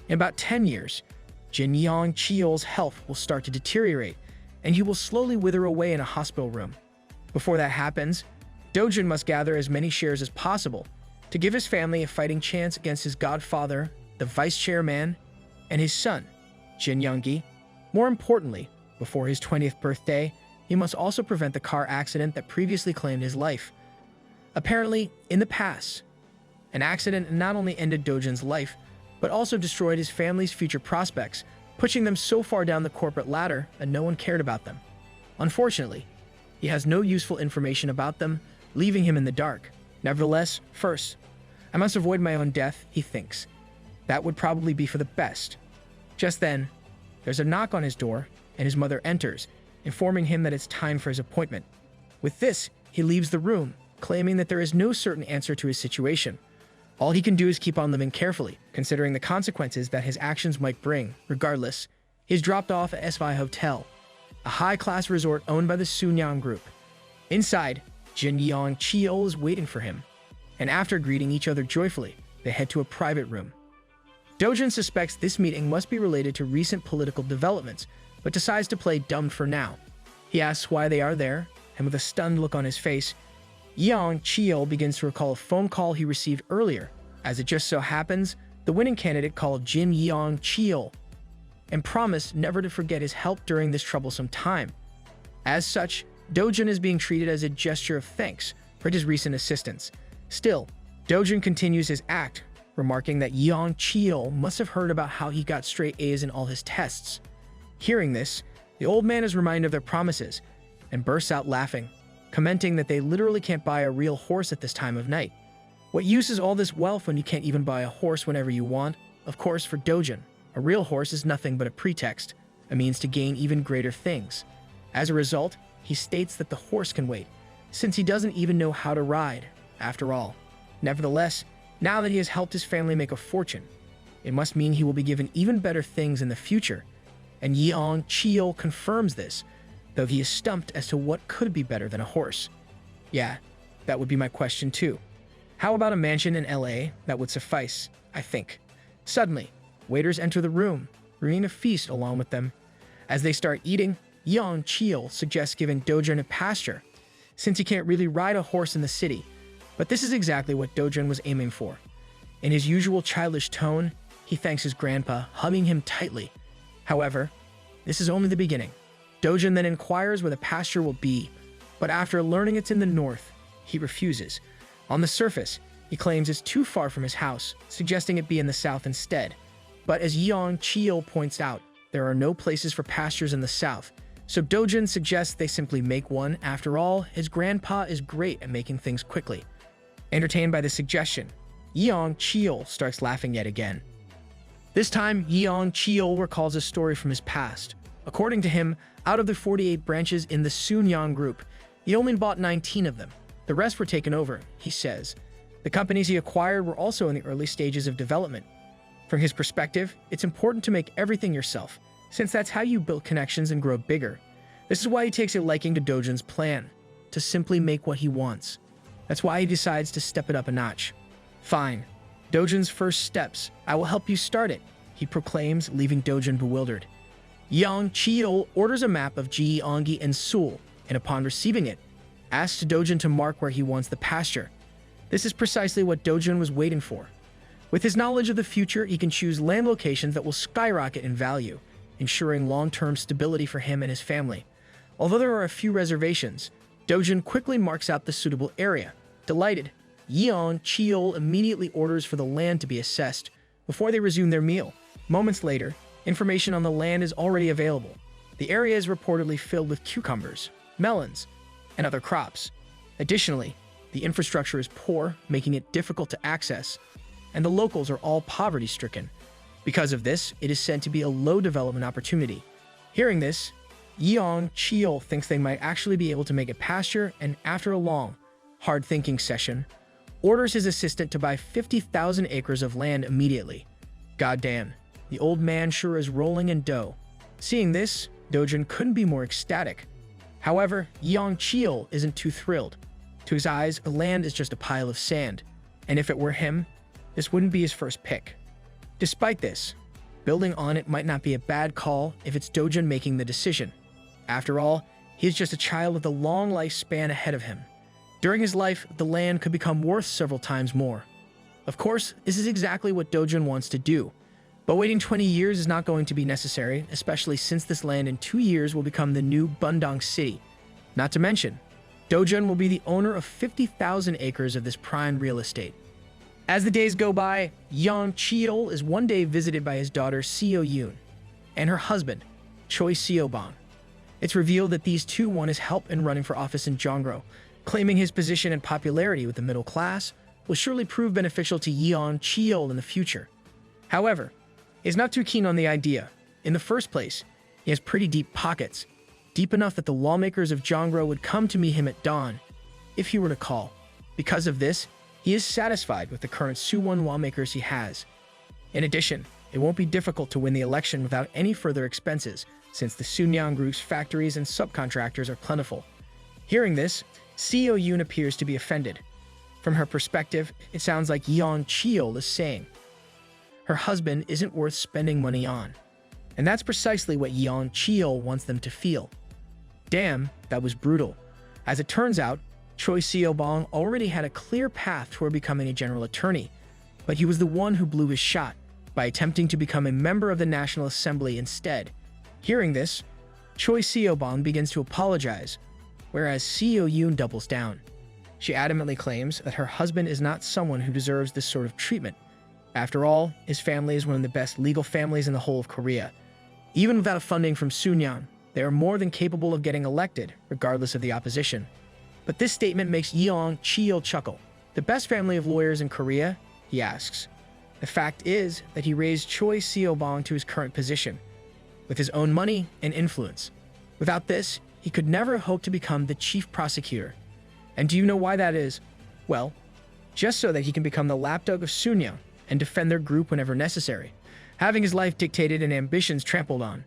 In about 10 years, Jin Yeongcheol's health will start to deteriorate, and he will slowly wither away in a hospital room. Before that happens, Dojin must gather as many shares as possible to give his family a fighting chance against his godfather, the vice chairman, and his son, Jin Younggi. More importantly, before his 20th birthday, he must also prevent the car accident that previously claimed his life. Apparently, in the past, an accident not only ended Dojin's life, but also destroyed his family's future prospects, pushing them so far down the corporate ladder that no one cared about them. Unfortunately, he has no useful information about them, leaving him in the dark. Nevertheless, first, I must avoid my own death, he thinks. That would probably be for the best. Just then, there's a knock on his door, and his mother enters, informing him that it's time for his appointment. With this, he leaves the room, claiming that there is no certain answer to his situation. All he can do is keep on living carefully, considering the consequences that his actions might bring. Regardless, he's dropped off at SV Hotel, a high-class resort owned by the Soonyang Group. Inside, Jin Yeongcheol is waiting for him, and after greeting each other joyfully, they head to a private room. Dojin suspects this meeting must be related to recent political developments, but decides to play dumb for now. He asks why they are there, and with a stunned look on his face, Yeongcheol begins to recall a phone call he received earlier. As it just so happens, the winning candidate called Jin Yeongcheol and promised never to forget his help during this troublesome time. As such, Dojin is being treated as a gesture of thanks for his recent assistance. Still, Dojin continues his act, remarking that Yeongcheol must have heard about how he got straight A's in all his tests. Hearing this, the old man is reminded of their promises and bursts out laughing, commenting that they literally can't buy a real horse at this time of night. What use is all this wealth when you can't even buy a horse whenever you want? Of course, for Dojin, a real horse is nothing but a pretext, a means to gain even greater things. As a result, he states that the horse can wait, since he doesn't even know how to ride, after all. Nevertheless, now that he has helped his family make a fortune, it must mean he will be given even better things in the future, and Yeongcheol confirms this, though he is stumped as to what could be better than a horse. Yeah, that would be my question too. How about a mansion in LA? That would suffice, I think. Suddenly, waiters enter the room, bringing a feast along with them. As they start eating, Yeongcheol suggests giving Dojin a pasture, since he can't really ride a horse in the city. But this is exactly what Dojin was aiming for. In his usual childish tone, he thanks his grandpa, hugging him tightly. However, this is only the beginning. Dojin then inquires where the pasture will be, but after learning it's in the north, he refuses. On the surface, he claims it's too far from his house, suggesting it be in the south instead. But as Yeongcheol points out, there are no places for pastures in the south, so Dojin suggests they simply make one. After all, his grandpa is great at making things quickly. Entertained by the suggestion, Yeongcheol starts laughing yet again. This time, Yeongcheol recalls a story from his past. According to him, out of the 48 branches in the Soonyang Group, he only bought 19 of them. The rest were taken over, he says. The companies he acquired were also in the early stages of development. From his perspective, it's important to make everything yourself, since that's how you build connections and grow bigger. This is why he takes a liking to Dojin's plan, to simply make what he wants. That's why he decides to step it up a notch. Fine. Dojin's first steps. I will help you start it, he proclaims, leaving Dojin bewildered. Yeongcheol orders a map of Gyeonggi and Seoul, and upon receiving it, asks Dojin to mark where he wants the pasture. This is precisely what Dojin was waiting for. With his knowledge of the future, he can choose land locations that will skyrocket in value, ensuring long-term stability for him and his family. Although there are a few reservations, Dojin quickly marks out the suitable area. Delighted, Yeongcheol immediately orders for the land to be assessed before they resume their meal. Moments later, information on the land is already available. The area is reportedly filled with cucumbers, melons, and other crops. Additionally, the infrastructure is poor, making it difficult to access, and the locals are all poverty-stricken. Because of this, it is said to be a low development opportunity. Hearing this, Yeongcheol thinks they might actually be able to make a pasture, and after a long, hard-thinking session, orders his assistant to buy 50,000 acres of land immediately. Goddamn, the old man sure is rolling in dough. Seeing this, Dojin couldn't be more ecstatic. However, Yeongcheol isn't too thrilled. To his eyes, the land is just a pile of sand, and if it were him, this wouldn't be his first pick. Despite this, building on it might not be a bad call if it's Dojin making the decision. After all, he is just a child with a long lifespan ahead of him. During his life, the land could become worth several times more. Of course, this is exactly what Dojin wants to do, but waiting 20 years is not going to be necessary, especially since this land in 2 years will become the new Bundong City. Not to mention, Dojin will be the owner of 50,000 acres of this prime real estate. As the days go by, Yeongcheol is one day visited by his daughter Seo Yoon and her husband, Choi Seo-bong. It's revealed that these two want his help in running for office in Jonggro, claiming his position and popularity with the middle class will surely prove beneficial to Yeongcheol in the future. However, he's not too keen on the idea. In the first place, he has pretty deep pockets, deep enough that the lawmakers of Jonggro would come to meet him at dawn if he were to call. Because of this, he is satisfied with the current Suwon lawmakers he has. In addition, it won't be difficult to win the election without any further expenses, since the Soonyang Group's factories and subcontractors are plentiful. Hearing this, Seo Yoon appears to be offended. From her perspective, it sounds like Yeongcheol is saying her husband isn't worth spending money on. And that's precisely what Yeongcheol wants them to feel. Damn, that was brutal. As it turns out, Choi Seo-bong already had a clear path toward becoming a general attorney, but he was the one who blew his shot by attempting to become a member of the National Assembly instead. Hearing this, Choi Seo-bong begins to apologize, whereas Seo Yoon doubles down. She adamantly claims that her husband is not someone who deserves this sort of treatment. After all, his family is one of the best legal families in the whole of Korea. Even without funding from Soonyang, they are more than capable of getting elected, regardless of the opposition. But this statement makes Yeongcheol chuckle. The best family of lawyers in Korea? He asks. The fact is that he raised Choi Seo-bong to his current position, with his own money and influence. Without this, he could never hope to become the chief prosecutor. And do you know why that is? Well, just so that he can become the lapdog of Soonyang and defend their group whenever necessary, having his life dictated and ambitions trampled on.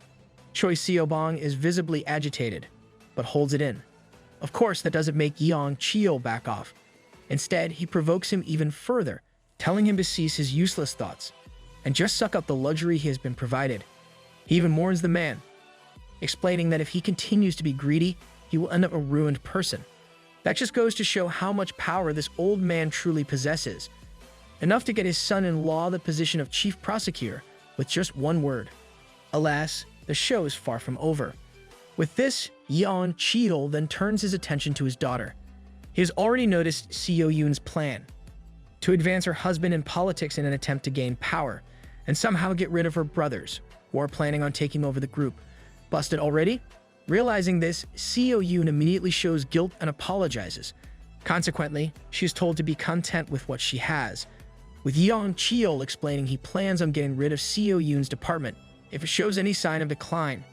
Choi Seo-bong is visibly agitated, but holds it in. Of course, that doesn't make Yeongcheol back off. Instead, he provokes him even further, telling him to cease his useless thoughts and just suck up the luxury he has been provided. He even warns the man, explaining that if he continues to be greedy, he will end up a ruined person. That just goes to show how much power this old man truly possesses. enough to get his son-in-law the position of chief prosecutor with just one word. Alas, the show is far from over. With this, Yoon Hyunwoo then turns his attention to his daughter. He has already noticed Seo Yoon's plan to advance her husband in politics in an attempt to gain power and somehow get rid of her brothers, who are planning on taking over the group. Busted already? Realizing this, Seo Yoon immediately shows guilt and apologizes. Consequently, she is told to be content with what she has, with Yoon Hyunwoo explaining he plans on getting rid of Seo Yoon's department if it shows any sign of decline.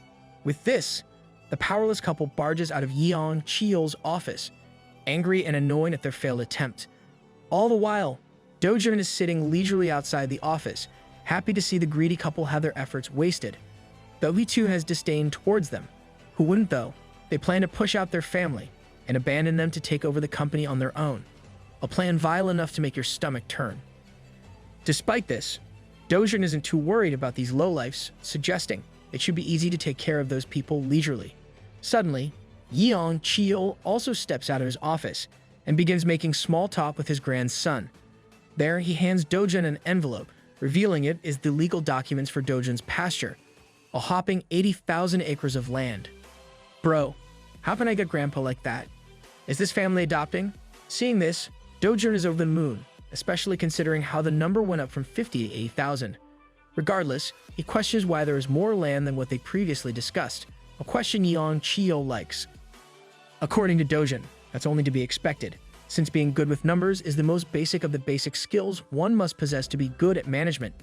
With this, the powerless couple barges out of Yoon Hyunwoo's office, angry and annoyed at their failed attempt. All the while, Do-jun is sitting leisurely outside the office, happy to see the greedy couple have their efforts wasted. Though he too has disdain towards them. Who wouldn't though? They plan to push out their family and abandon them to take over the company on their own. A plan vile enough to make your stomach turn. Despite this, Do-jun isn't too worried about these lowlifes, suggesting it should be easy to take care of those people leisurely. Suddenly, Yoon Hyunwoo also steps out of his office and begins making small talk with his grandson. There, he hands Do-jun an envelope, revealing it is the legal documents for Do-jun's pasture, a hopping 80,000 acres of land. Bro, how can I get grandpa like that? Is this family adopting? Seeing this, Do-jun is over the moon, especially considering how the number went up from 50 to 80,000. Regardless, he questions why there is more land than what they previously discussed, a question Yoon Hyunwoo likes. According to Do-jun, that's only to be expected, since being good with numbers is the most basic of the basic skills one must possess to be good at management.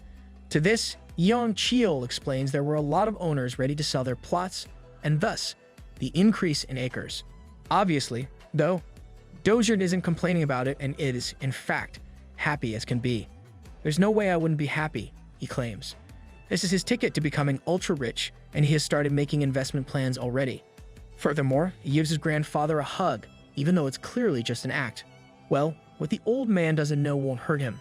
To this, Yoon Hyunwoo explains there were a lot of owners ready to sell their plots, and thus, the increase in acres. Obviously, though, Do-jun isn't complaining about it and is, in fact, happy as can be. There's no way I wouldn't be happy, he claims. This is his ticket to becoming ultra-rich, and he has started making investment plans already. Furthermore, he gives his grandfather a hug, even though it's clearly just an act. Well, what the old man doesn't know won't hurt him.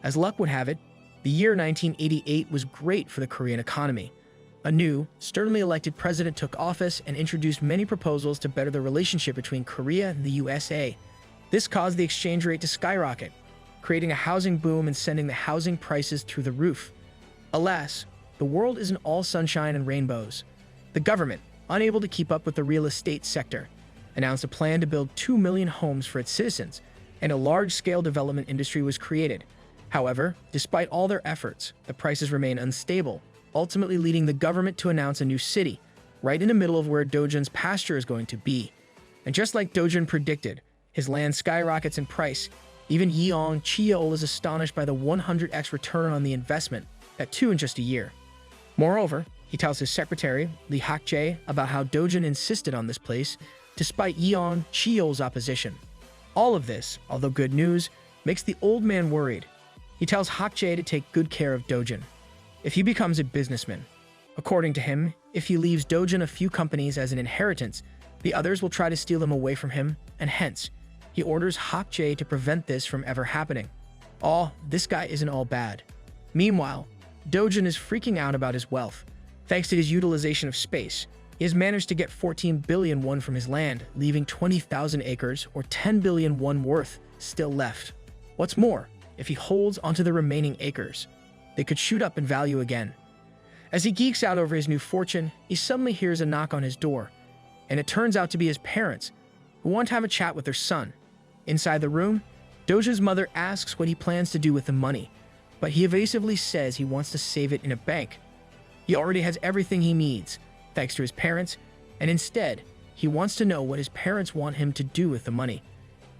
As luck would have it, the year 1988 was great for the Korean economy. A new, sternly elected president took office and introduced many proposals to better the relationship between Korea and the USA. This caused the exchange rate to skyrocket, creating a housing boom and sending the housing prices through the roof. Alas, the world isn't all sunshine and rainbows. The government, unable to keep up with the real estate sector, announced a plan to build 2 million homes for its citizens, and a large-scale development industry was created. However, despite all their efforts, the prices remain unstable, ultimately leading the government to announce a new city, right in the middle of where Do-jun's pasture is going to be. And just like Do-jun predicted, his land skyrockets in price. Even Yoon Hyunwoo is astonished by the 100x return on the investment, that too in just a year. Moreover, he tells his secretary, Lee Hak-jae, about how Do-jun insisted on this place, despite Yoon Hyunwoo's opposition. All of this, although good news, makes the old man worried. He tells Hak-jae to take good care of Do-jun if he becomes a businessman. According to him, if he leaves Do-jun a few companies as an inheritance, the others will try to steal them away from him, and hence, he orders Hak-jae to prevent this from ever happening. This guy isn't all bad. Meanwhile, Do-jun is freaking out about his wealth. Thanks to his utilization of space, he has managed to get 14 billion won from his land, leaving 20,000 acres or 10 billion won worth still left. What's more, if he holds onto the remaining acres, they could shoot up in value again. As he geeks out over his new fortune, he suddenly hears a knock on his door, and it turns out to be his parents, who want to have a chat with their son. Inside the room, Do-jun's mother asks what he plans to do with the money, but he evasively says he wants to save it in a bank. He already has everything he needs, thanks to his parents, and instead, he wants to know what his parents want him to do with the money.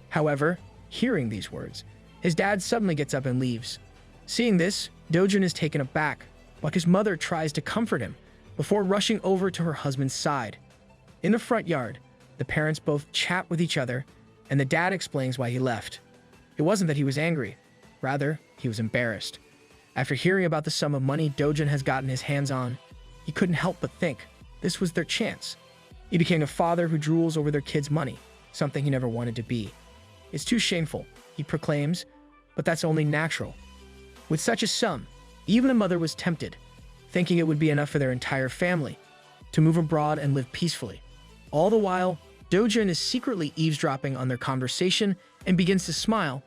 However, hearing these words, his dad suddenly gets up and leaves. Seeing this, Do-jun is taken aback, while his mother tries to comfort him before rushing over to her husband's side. In the front yard, the parents both chat with each other, and the dad explains why he left. It wasn't that he was angry, rather, he was embarrassed. After hearing about the sum of money Do-jun has gotten his hands on, he couldn't help but think this was their chance. He became a father who drools over their kids' money, something he never wanted to be. It's too shameful, he proclaims, but that's only natural. With such a sum, even the mother was tempted, thinking it would be enough for their entire family to move abroad and live peacefully. All the while, Do-jun is secretly eavesdropping on their conversation and begins to smile.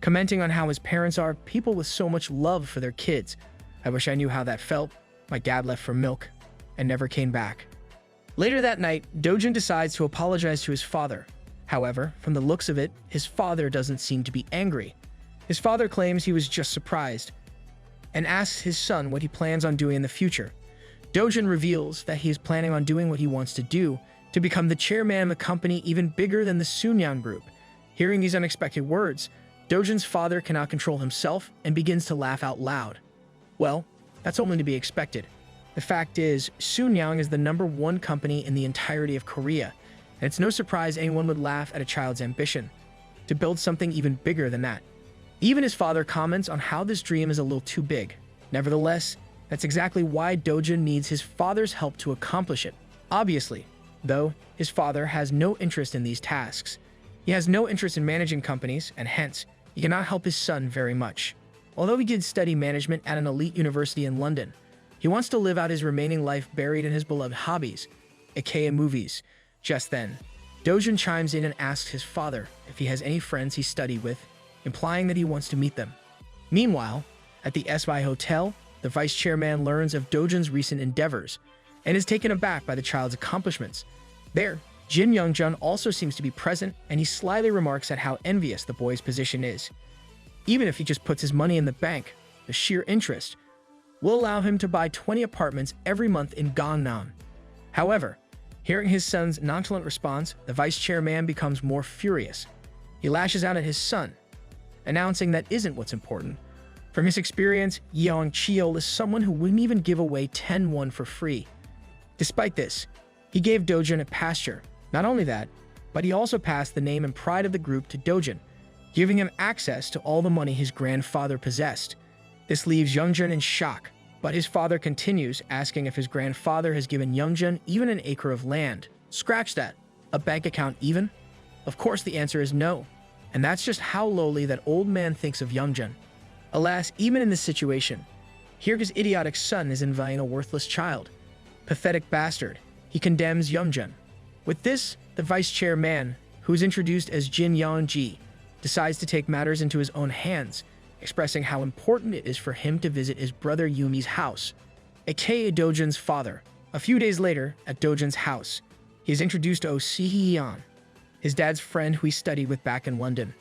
commenting on how his parents are people with so much love for their kids. I wish I knew how that felt. My dad left for milk and never came back. Later that night, Dojin decides to apologize to his father. However, from the looks of it, his father doesn't seem to be angry. His father claims he was just surprised and asks his son what he plans on doing in the future. Dojin reveals that he is planning on doing what he wants to do to become the chairman of a company even bigger than the Soonyang Group. Hearing these unexpected words, Dojin's father cannot control himself and begins to laugh out loud. Well, that's only to be expected. The fact is, Soonyang is the #1 company in the entirety of Korea, and it's no surprise anyone would laugh at a child's ambition to build something even bigger than that. Even his father comments on how this dream is a little too big. Nevertheless, that's exactly why Dojin needs his father's help to accomplish it. Obviously, though, his father has no interest in these tasks. He has no interest in managing companies, and hence, he cannot help his son very much. Although he did study management at an elite university in London, he wants to live out his remaining life buried in his beloved hobbies, aka movies. Just then, Dojin chimes in and asks his father if he has any friends he studied with, implying that he wants to meet them. Meanwhile, at the SY Hotel, the vice chairman learns of Dojin's recent endeavors and is taken aback by the child's accomplishments. There, Jin Yeongcheol also seems to be present, and he slyly remarks at how envious the boy's position is. Even if he just puts his money in the bank, the sheer interest will allow him to buy 20 apartments every month in Gangnam. However, hearing his son's nonchalant response, the vice chairman becomes more furious. He lashes out at his son, announcing that isn't what's important. From his experience, Yeongcheol is someone who wouldn't even give away 10 won for free. Despite this, he gave Dojin a pasture. Not only that, but he also passed the name and pride of the group to Dojin, giving him access to all the money his grandfather possessed. This leaves Yeongjun in shock, but his father continues, asking if his grandfather has given Yeongjun even an acre of land. Scratch that. A bank account even? Of course the answer is no. And that's just how lowly that old man thinks of Yeongjun. Alas, even in this situation, here his idiotic son is envying a worthless child. Pathetic bastard. He condemns Yeongjun. With this, the vice chairman, who is introduced as Jin Yeongcheol, decides to take matters into his own hands, expressing how important it is for him to visit his brother Yumi's house, aka Dojin's father. A few days later, at Dojin's house, he is introduced to Sehyeon, his dad's friend who he studied with back in London.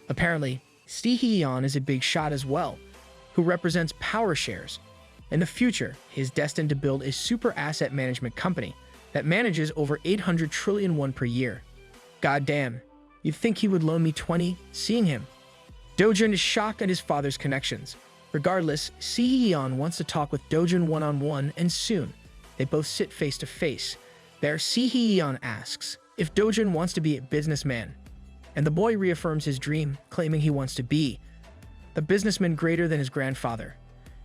Apparently, Sehyeon is a big shot as well, who represents power shares. In the future, he is destined to build a super asset management company that manages over 800 trillion won per year. Goddamn, you'd think he would loan me 20, seeing him. Dojin is shocked at his father's connections. Regardless, Sehyeon wants to talk with Dojin one-on-one, and soon, they both sit face to face. There, Sehyeon asks if Dojin wants to be a businessman, and the boy reaffirms his dream, claiming he wants to be the businessman greater than his grandfather.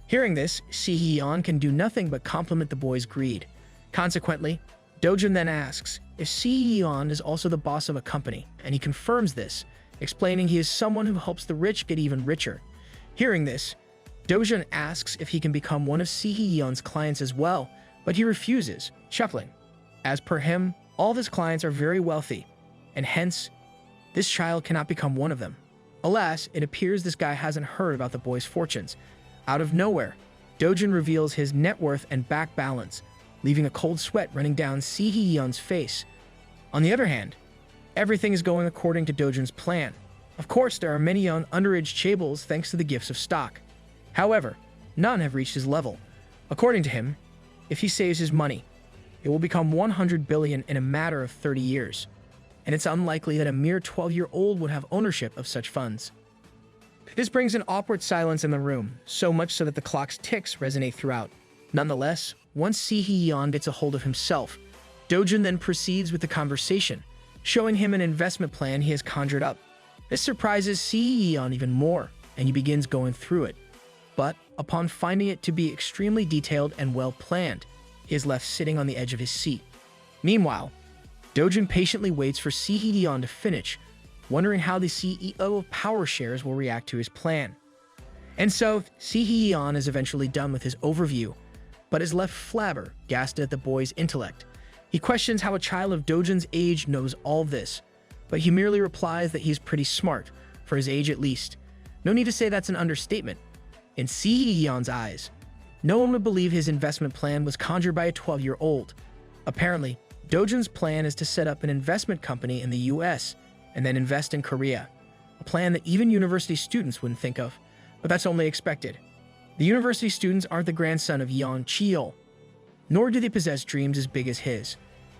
Hearing this, Sehyeon can do nothing but compliment the boy's greed. Consequently, Dojin then asks if Sehyeon is also the boss of a company, and he confirms this, explaining he is someone who helps the rich get even richer. Hearing this, Dojin asks if he can become one of Sehyeon's clients as well, but he refuses, chuckling. As per him, all of his clients are very wealthy, and hence, this child cannot become one of them. Alas, it appears this guy hasn't heard about the boy's fortunes. Out of nowhere, Dojin reveals his net worth and bank balance, leaving a cold sweat running down Sehyeon's face. On the other hand, everything is going according to Dojin's plan. Of course, there are many young underage chaebols thanks to the gifts of stock. However, none have reached his level. According to him, if he saves his money, it will become 100 billion in a matter of 30 years. And it's unlikely that a mere 12-year-old would have ownership of such funds. This brings an awkward silence in the room, so much so that the clock's ticks resonate throughout. Nonetheless, once Sehyeon gets a hold of himself, Dojin then proceeds with the conversation, showing him an investment plan he has conjured up. This surprises Sehyeon even more, and he begins going through it. But upon finding it to be extremely detailed and well planned, he is left sitting on the edge of his seat. Meanwhile, Dojin patiently waits for Sehyeon to finish, wondering how the CEO of Power Shares will react to his plan. And so, Sehyeon is eventually done with his overview, but is left flabbergasted at the boy's intellect. He questions how a child of Dojin's age knows all this, but he merely replies that he's pretty smart, for his age at least. No need to say that's an understatement. In Hee-yeon's eyes, no one would believe his investment plan was conjured by a 12-year-old. Apparently, Dojin's plan is to set up an investment company in the US and then invest in Korea, a plan that even university students wouldn't think of, but that's only expected. The university students aren't the grandson of Yoon Hyunwoo, nor do they possess dreams as big as his.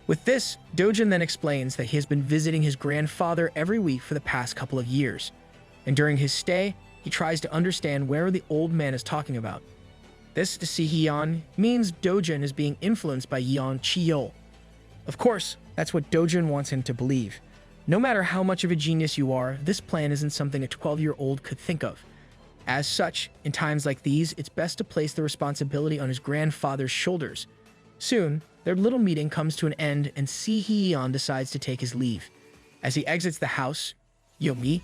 With this, Dojin then explains that he has been visiting his grandfather every week for the past couple of years, and during his stay, he tries to understand where the old man is talking about. This, to Hee-yeon, means Dojin is being influenced by Yoon Hyunwoo. Of course, that's what Dojin wants him to believe. No matter how much of a genius you are, this plan isn't something a 12-year-old could think of. As such, in times like these, it's best to place the responsibility on his grandfather's shoulders. Soon, their little meeting comes to an end and Hee-yeon decides to take his leave. As he exits the house, Yomi,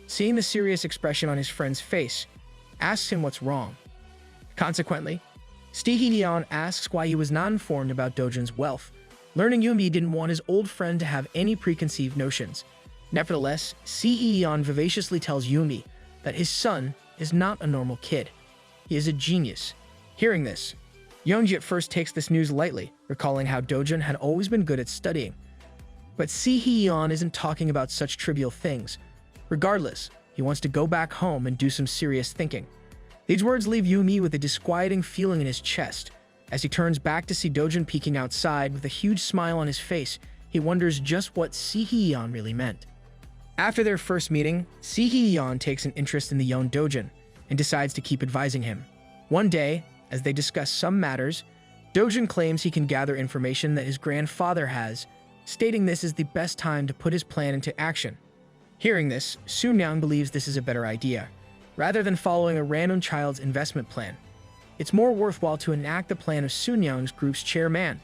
seeing the serious expression on his friend's face, asks him what's wrong. Consequently, Hee-yeon asks why he was not informed about Dojin's wealth, learning Yomi didn't want his old friend to have any preconceived notions. Nevertheless, Hee-yeon vivaciously tells Yomi that his son is not a normal kid. He is a genius. Hearing this, Yoongi at first takes this news lightly, recalling how Dojin had always been good at studying. But Hee-yeon isn't talking about such trivial things. Regardless, he wants to go back home and do some serious thinking. These words leave Yomi with a disquieting feeling in his chest. As he turns back to see Dojin peeking outside with a huge smile on his face, he wonders just what Hee-yeon really meant. After their first meeting, Hee-yeon takes an interest in the young Dojin and decides to keep advising him. One day, as they discuss some matters, Dojin claims he can gather information that his grandfather has, stating this is the best time to put his plan into action. Hearing this, Soonyang believes this is a better idea. Rather than following a random child's investment plan, it's more worthwhile to enact the plan of Soonyang Group's chairman.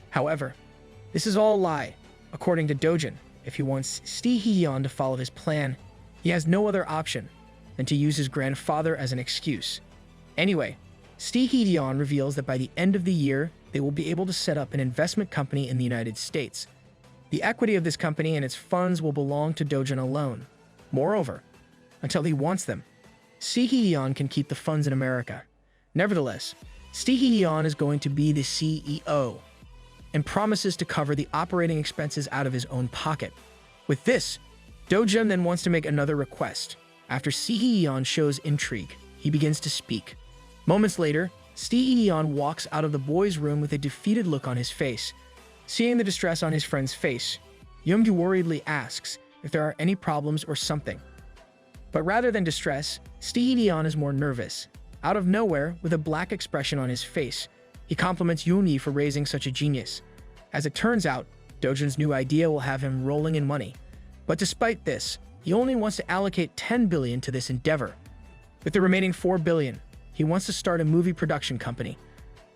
However, this is all a lie. According to Dojin, if he wants Hee-yeon to follow his plan, he has no other option than to use his grandfather as an excuse. Anyway, Hee-yeon reveals that by the end of the year, they will be able to set up an investment company in the United States. The equity of this company and its funds will belong to Dojin alone. Moreover, until he wants them, Hee-yeon can keep the funds in America. Nevertheless, Hee-yeon is going to be the CEO and promises to cover the operating expenses out of his own pocket. With this, Dojin then wants to make another request. After Hee-yeon shows intrigue, he begins to speak. Moments later, Hee-yeon walks out of the boys' room with a defeated look on his face. Seeing the distress on his friend's face, Yoongi worriedly asks if there are any problems or something. But rather than distress, Hee-yeon is more nervous. Out of nowhere, with a black expression on his face, he compliments Yoongi for raising such a genius. As it turns out, Dojin's new idea will have him rolling in money. But despite this, he only wants to allocate 10 billion to this endeavor. With the remaining 4 billion, he wants to start a movie production company.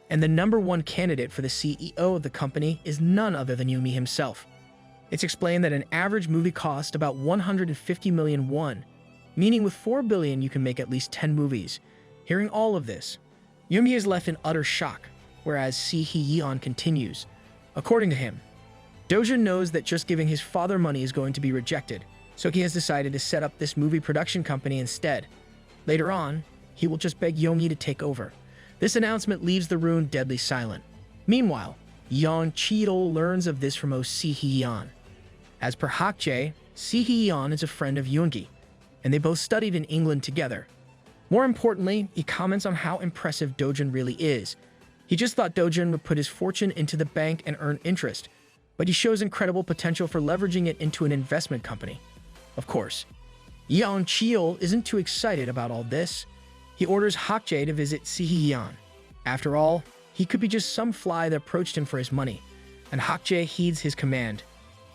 And the #1 candidate for the CEO of the company is none other than Yoongi himself. It's explained that an average movie costs about 150 million won, meaning with 4 billion you can make at least 10 movies. Hearing all of this, Yoongi is left in utter shock, whereas Hee-yeon continues. According to him, Dojin knows that just giving his father money is going to be rejected, so he has decided to set up this movie production company instead. Later on, he will just beg Yoongi to take over. This announcement leaves the room deadly silent. Meanwhile, Yoon Hyunwoo learns of this from Hee-yeon. As per Hak-jae, Hee-yeon is a friend of Yoongi, and they both studied in England together. More importantly, he comments on how impressive Dojin really is. He just thought Dojin would put his fortune into the bank and earn interest, but he shows incredible potential for leveraging it into an investment company. Of course, Yoon Hyunwoo isn't too excited about all this. He orders Hak-jae to visit Hee-yeon. After all, he could be just some fly that approached him for his money, and Hak-jae heeds his command,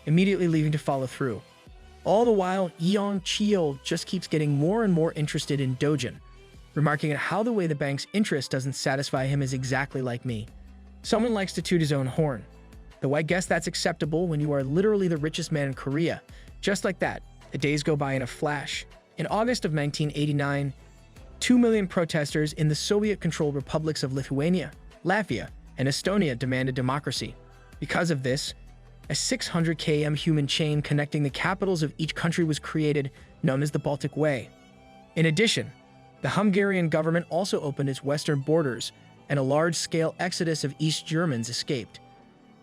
immediately leaving to follow through. All the while, Yoon Hyunwoo just keeps getting more and more interested in Dojin, remarking at how the way the bank's interest doesn't satisfy him is exactly like me. Someone likes to toot his own horn, though I guess that's acceptable when you are literally the richest man in Korea. Just like that, the days go by in a flash. In August of 1989, 2 million protesters in the Soviet-controlled republics of Lithuania, Latvia, and Estonia demanded democracy. Because of this, a 600 km human chain connecting the capitals of each country was created, known as the Baltic Way. In addition, the Hungarian government also opened its western borders, and a large-scale exodus of East Germans escaped.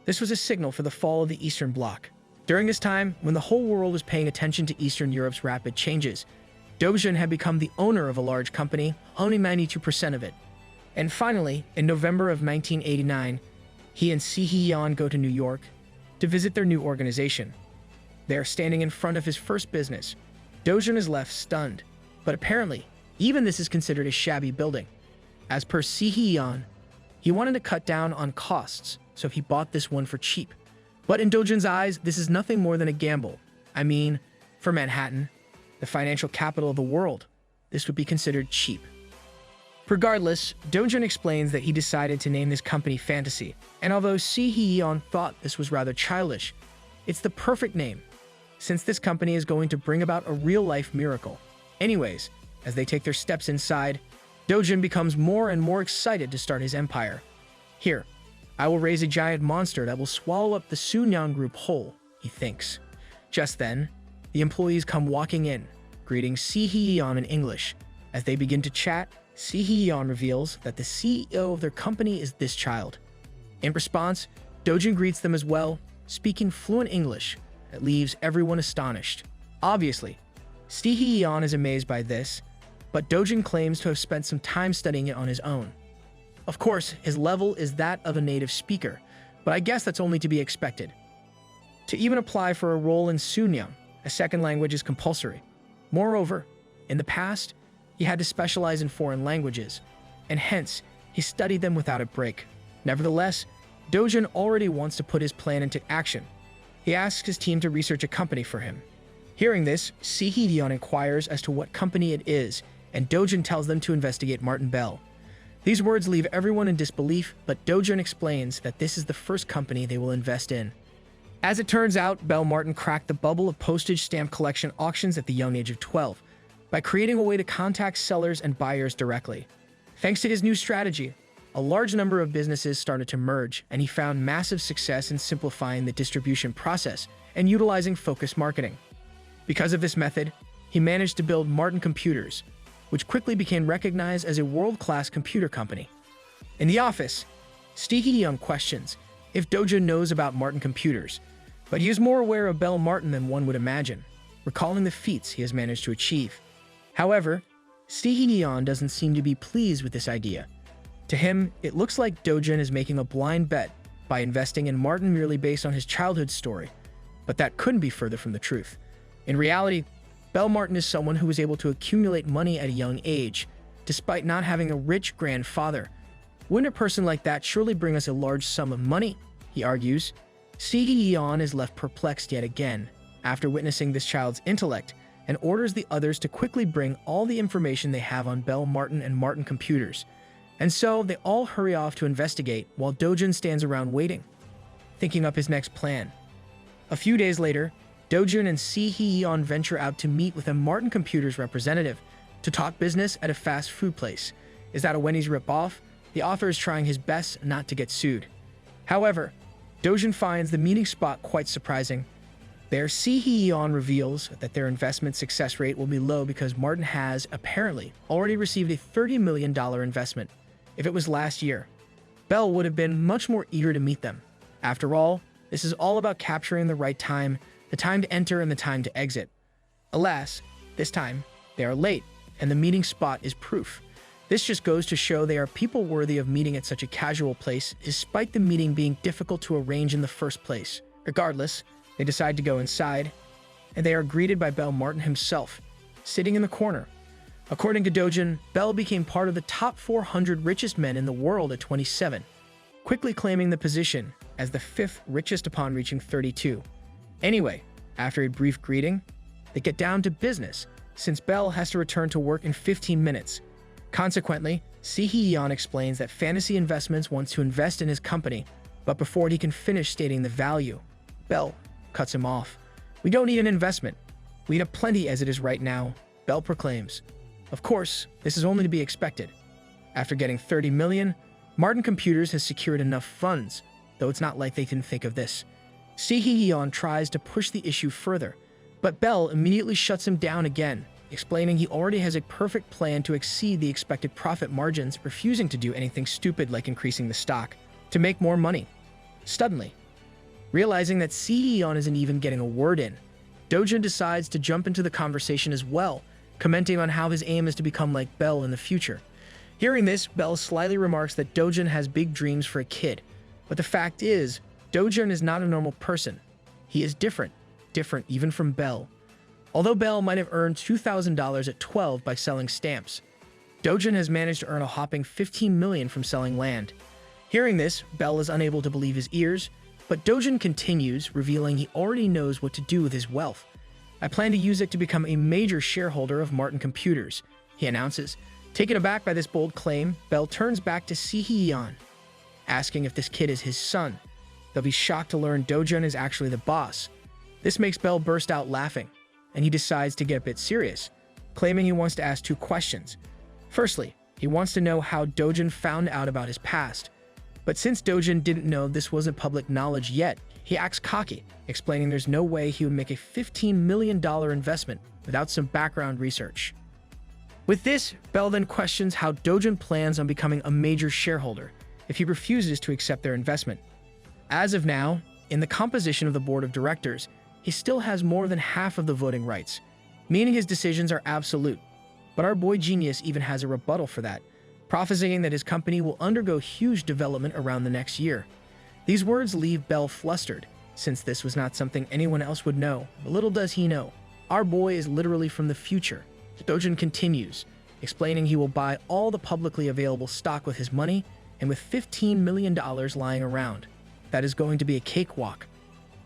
This was a signal for the fall of the Eastern Bloc. During this time, when the whole world was paying attention to Eastern Europe's rapid changes, Jun had become the owner of a large company, owning 92% of it. And finally, in November of 1989, he and Hee-yeon go to New York to visit their new organization. They are standing in front of his first business. Jun is left stunned, but apparently, even this is considered a shabby building. As per Hee-yeon, he wanted to cut down on costs, so he bought this one for cheap. But in Jun's eyes, this is nothing more than a gamble. I mean, for Manhattan, the financial capital of the world, this would be considered cheap. Regardless, Jun explains that he decided to name this company Fantasy, and although Hee-yeon thought this was rather childish, it's the perfect name, since this company is going to bring about a real-life miracle. Anyways, as they take their steps inside, Jun becomes more and more excited to start his empire. Here, I will raise a giant monster that will swallow up the Soonyang Group whole, he thinks. Just then, the employees come walking in, greeting Hee-yeon in English. As they begin to chat, Hee-yeon reveals that the CEO of their company is this child. In response, Jun greets them as well, speaking fluent English that leaves everyone astonished. Obviously, Hee-yeon is amazed by this, but Jun claims to have spent some time studying it on his own. Of course, his level is that of a native speaker, but I guess that's only to be expected. To even apply for a role in Soonyang, a second language is compulsory. Moreover, in the past, he had to specialize in foreign languages, and hence, he studied them without a break. Nevertheless, Jun already wants to put his plan into action. He asks his team to research a company for him. Hearing this, Hee-yeon inquires as to what company it is, and Jun tells them to investigate Martin Bell. These words leave everyone in disbelief, but Jun explains that this is the first company they will invest in. As it turns out, Bell Martin cracked the bubble of postage stamp collection auctions at the young age of 12 by creating a way to contact sellers and buyers directly. Thanks to his new strategy, a large number of businesses started to merge, and he found massive success in simplifying the distribution process and utilizing focused marketing. Because of this method, he managed to build Martin Computers, which quickly became recognized as a world-class computer company. In the office, Hee-yeon questions if Jun knows about Martin Computers, but he is more aware of Bell Martin than one would imagine, recalling the feats he has managed to achieve. However, Hee-yeon doesn't seem to be pleased with this idea. To him, it looks like Jun is making a blind bet by investing in Martin merely based on his childhood story, but that couldn't be further from the truth. In reality, Bell Martin is someone who was able to accumulate money at a young age, despite not having a rich grandfather. Wouldn't a person like that surely bring us a large sum of money? He argues. Hee-yeon is left perplexed yet again, after witnessing this child's intellect, and orders the others to quickly bring all the information they have on Bell Martin and Martin Computers. And so, they all hurry off to investigate, while Jun stands around waiting, thinking up his next plan. A few days later, Jun and Hee-yeon venture out to meet with a Martin Computers representative to talk business at a fast food place. Is that a Wendy's ripoff? The author is trying his best not to get sued. However, Jun finds the meeting spot quite surprising. There, Hee-yeon reveals that their investment success rate will be low because Martin has, apparently, already received a $30 million investment. If it was last year, Bell would have been much more eager to meet them. After all, this is all about capturing the right time, the time to enter and the time to exit. Alas, this time, they are late, and the meeting spot is proof. This just goes to show they are people worthy of meeting at such a casual place, despite the meeting being difficult to arrange in the first place. Regardless, they decide to go inside, and they are greeted by Bell Martin himself, sitting in the corner. According to Jun, Bell became part of the top 400 richest men in the world at 27, quickly claiming the position as the 5th richest upon reaching 32. Anyway, after a brief greeting, they get down to business, since Bell has to return to work in 15 minutes. Consequently, Hee-yeon explains that Fantasy Investments wants to invest in his company, but before he can finish stating the value, Bell cuts him off. "We don't need an investment. We have plenty as it is right now," Bell proclaims. Of course, this is only to be expected. After getting $30 million, Martin Computers has secured enough funds, though it's not like they can think of this. Hee-yeon tries to push the issue further, but Bell immediately shuts him down again, explaining he already has a perfect plan to exceed the expected profit margins, refusing to do anything stupid like increasing the stock to make more money. Suddenly, realizing that Yeon isn't even getting a word in, Dojun decides to jump into the conversation as well, commenting on how his aim is to become like Belle in the future. Hearing this, Belle slyly remarks that Dojun has big dreams for a kid, but the fact is, Dojun is not a normal person. He is different even from Belle. Although Belle might have earned $2,000 at 12 by selling stamps, Dojun has managed to earn a hopping $15 million from selling land. Hearing this, Belle is unable to believe his ears, but Dojun continues, revealing he already knows what to do with his wealth. I plan to use it to become a major shareholder of Martin Computers, he announces. Taken aback by this bold claim, Belle turns back to Yeon, asking if this kid is his son. They'll be shocked to learn Dojun is actually the boss. This makes Belle burst out laughing, and he decides to get a bit serious, claiming he wants to ask 2 questions. Firstly, he wants to know how Dojun found out about his past. But since Dojun didn't know this wasn't public knowledge yet, he acts cocky, explaining there's no way he would make a $15 million investment without some background research. With this, Belle then questions how Dojun plans on becoming a major shareholder if he refuses to accept their investment. As of now, in the composition of the board of directors, he still has more than half of the voting rights, meaning his decisions are absolute. But our boy Genius even has a rebuttal for that, prophesying that his company will undergo huge development around the next year. These words leave Belle flustered, since this was not something anyone else would know, but little does he know. Our boy is literally from the future. Dojun continues, explaining he will buy all the publicly available stock with his money, and with $15 million lying around. That is going to be a cakewalk.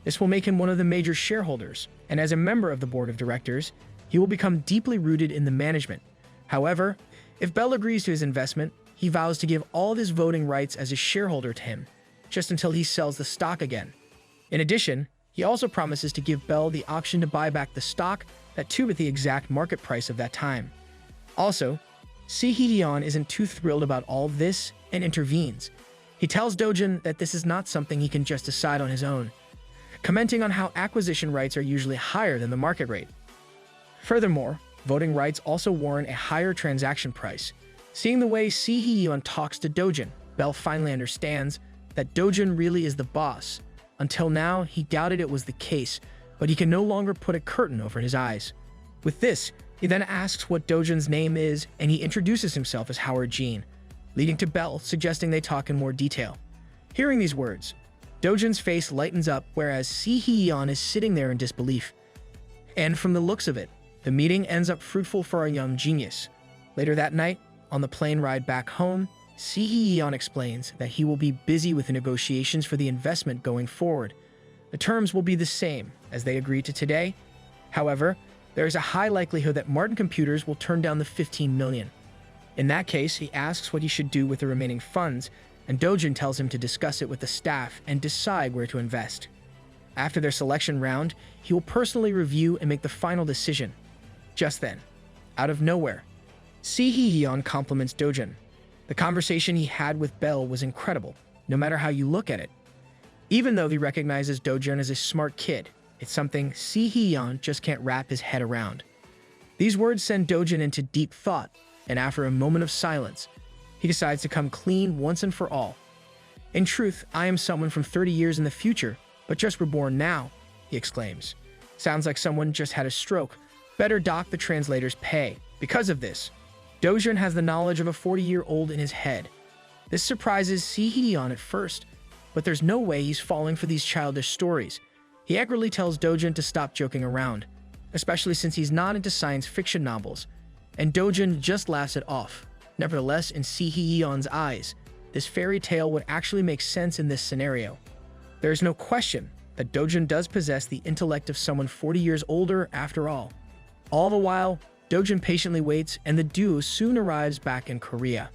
This will make him one of the major shareholders, and as a member of the board of directors, he will become deeply rooted in the management. However, if Belle agrees to his investment, he vows to give all of his voting rights as a shareholder to him, just until he sells the stock again. In addition, he also promises to give Belle the option to buy back the stock at the exact market price of that time. Also, Yeon isn't too thrilled about all this and intervenes. He tells Dojun that this is not something he can just decide on his own, commenting on how acquisition rights are usually higher than the market rate. Furthermore, voting rights also warrant a higher transaction price. Seeing the way Yeon talks to Dojun, Belle finally understands that Dojun really is the boss. Until now, he doubted it was the case, but he can no longer put a curtain over his eyes. With this, he then asks what Dojun's name is, and he introduces himself as Howard Jean, leading to Belle suggesting they talk in more detail. Hearing these words, Dojun's face lightens up, whereas Yeon is sitting there in disbelief. And from the looks of it, the meeting ends up fruitful for our young genius. Later that night, on the plane ride back home, Yeon explains that he will be busy with the negotiations for the investment going forward. The terms will be the same as they agreed to today. However, there is a high likelihood that Martin Computers will turn down the $15 million. In that case, he asks what he should do with the remaining funds, and Dojun tells him to discuss it with the staff and decide where to invest. After their selection round, he will personally review and make the final decision. Just then, out of nowhere, Yeon compliments Dojun. The conversation he had with Belle was incredible, no matter how you look at it. Even though he recognizes Dojun as a smart kid, it's something Yeon just can't wrap his head around. These words send Dojun into deep thought, and after a moment of silence, he decides to come clean once and for all. In truth, I am someone from 30 years in the future, but just reborn now, he exclaims. Sounds like someone just had a stroke. Better dock the translator's pay. Because of this, Dojun has the knowledge of a 40-year-old in his head. This surprises Yeon at first, but there's no way he's falling for these childish stories. He angrily tells Dojun to stop joking around, especially since he's not into science fiction novels, and Dojun just laughs it off. Nevertheless, in Yeon's eyes, this fairy tale would actually make sense in this scenario. There is no question that Dojun does possess the intellect of someone 40 years older after all. All the while, Dojun patiently waits, and the duo soon arrives back in Korea.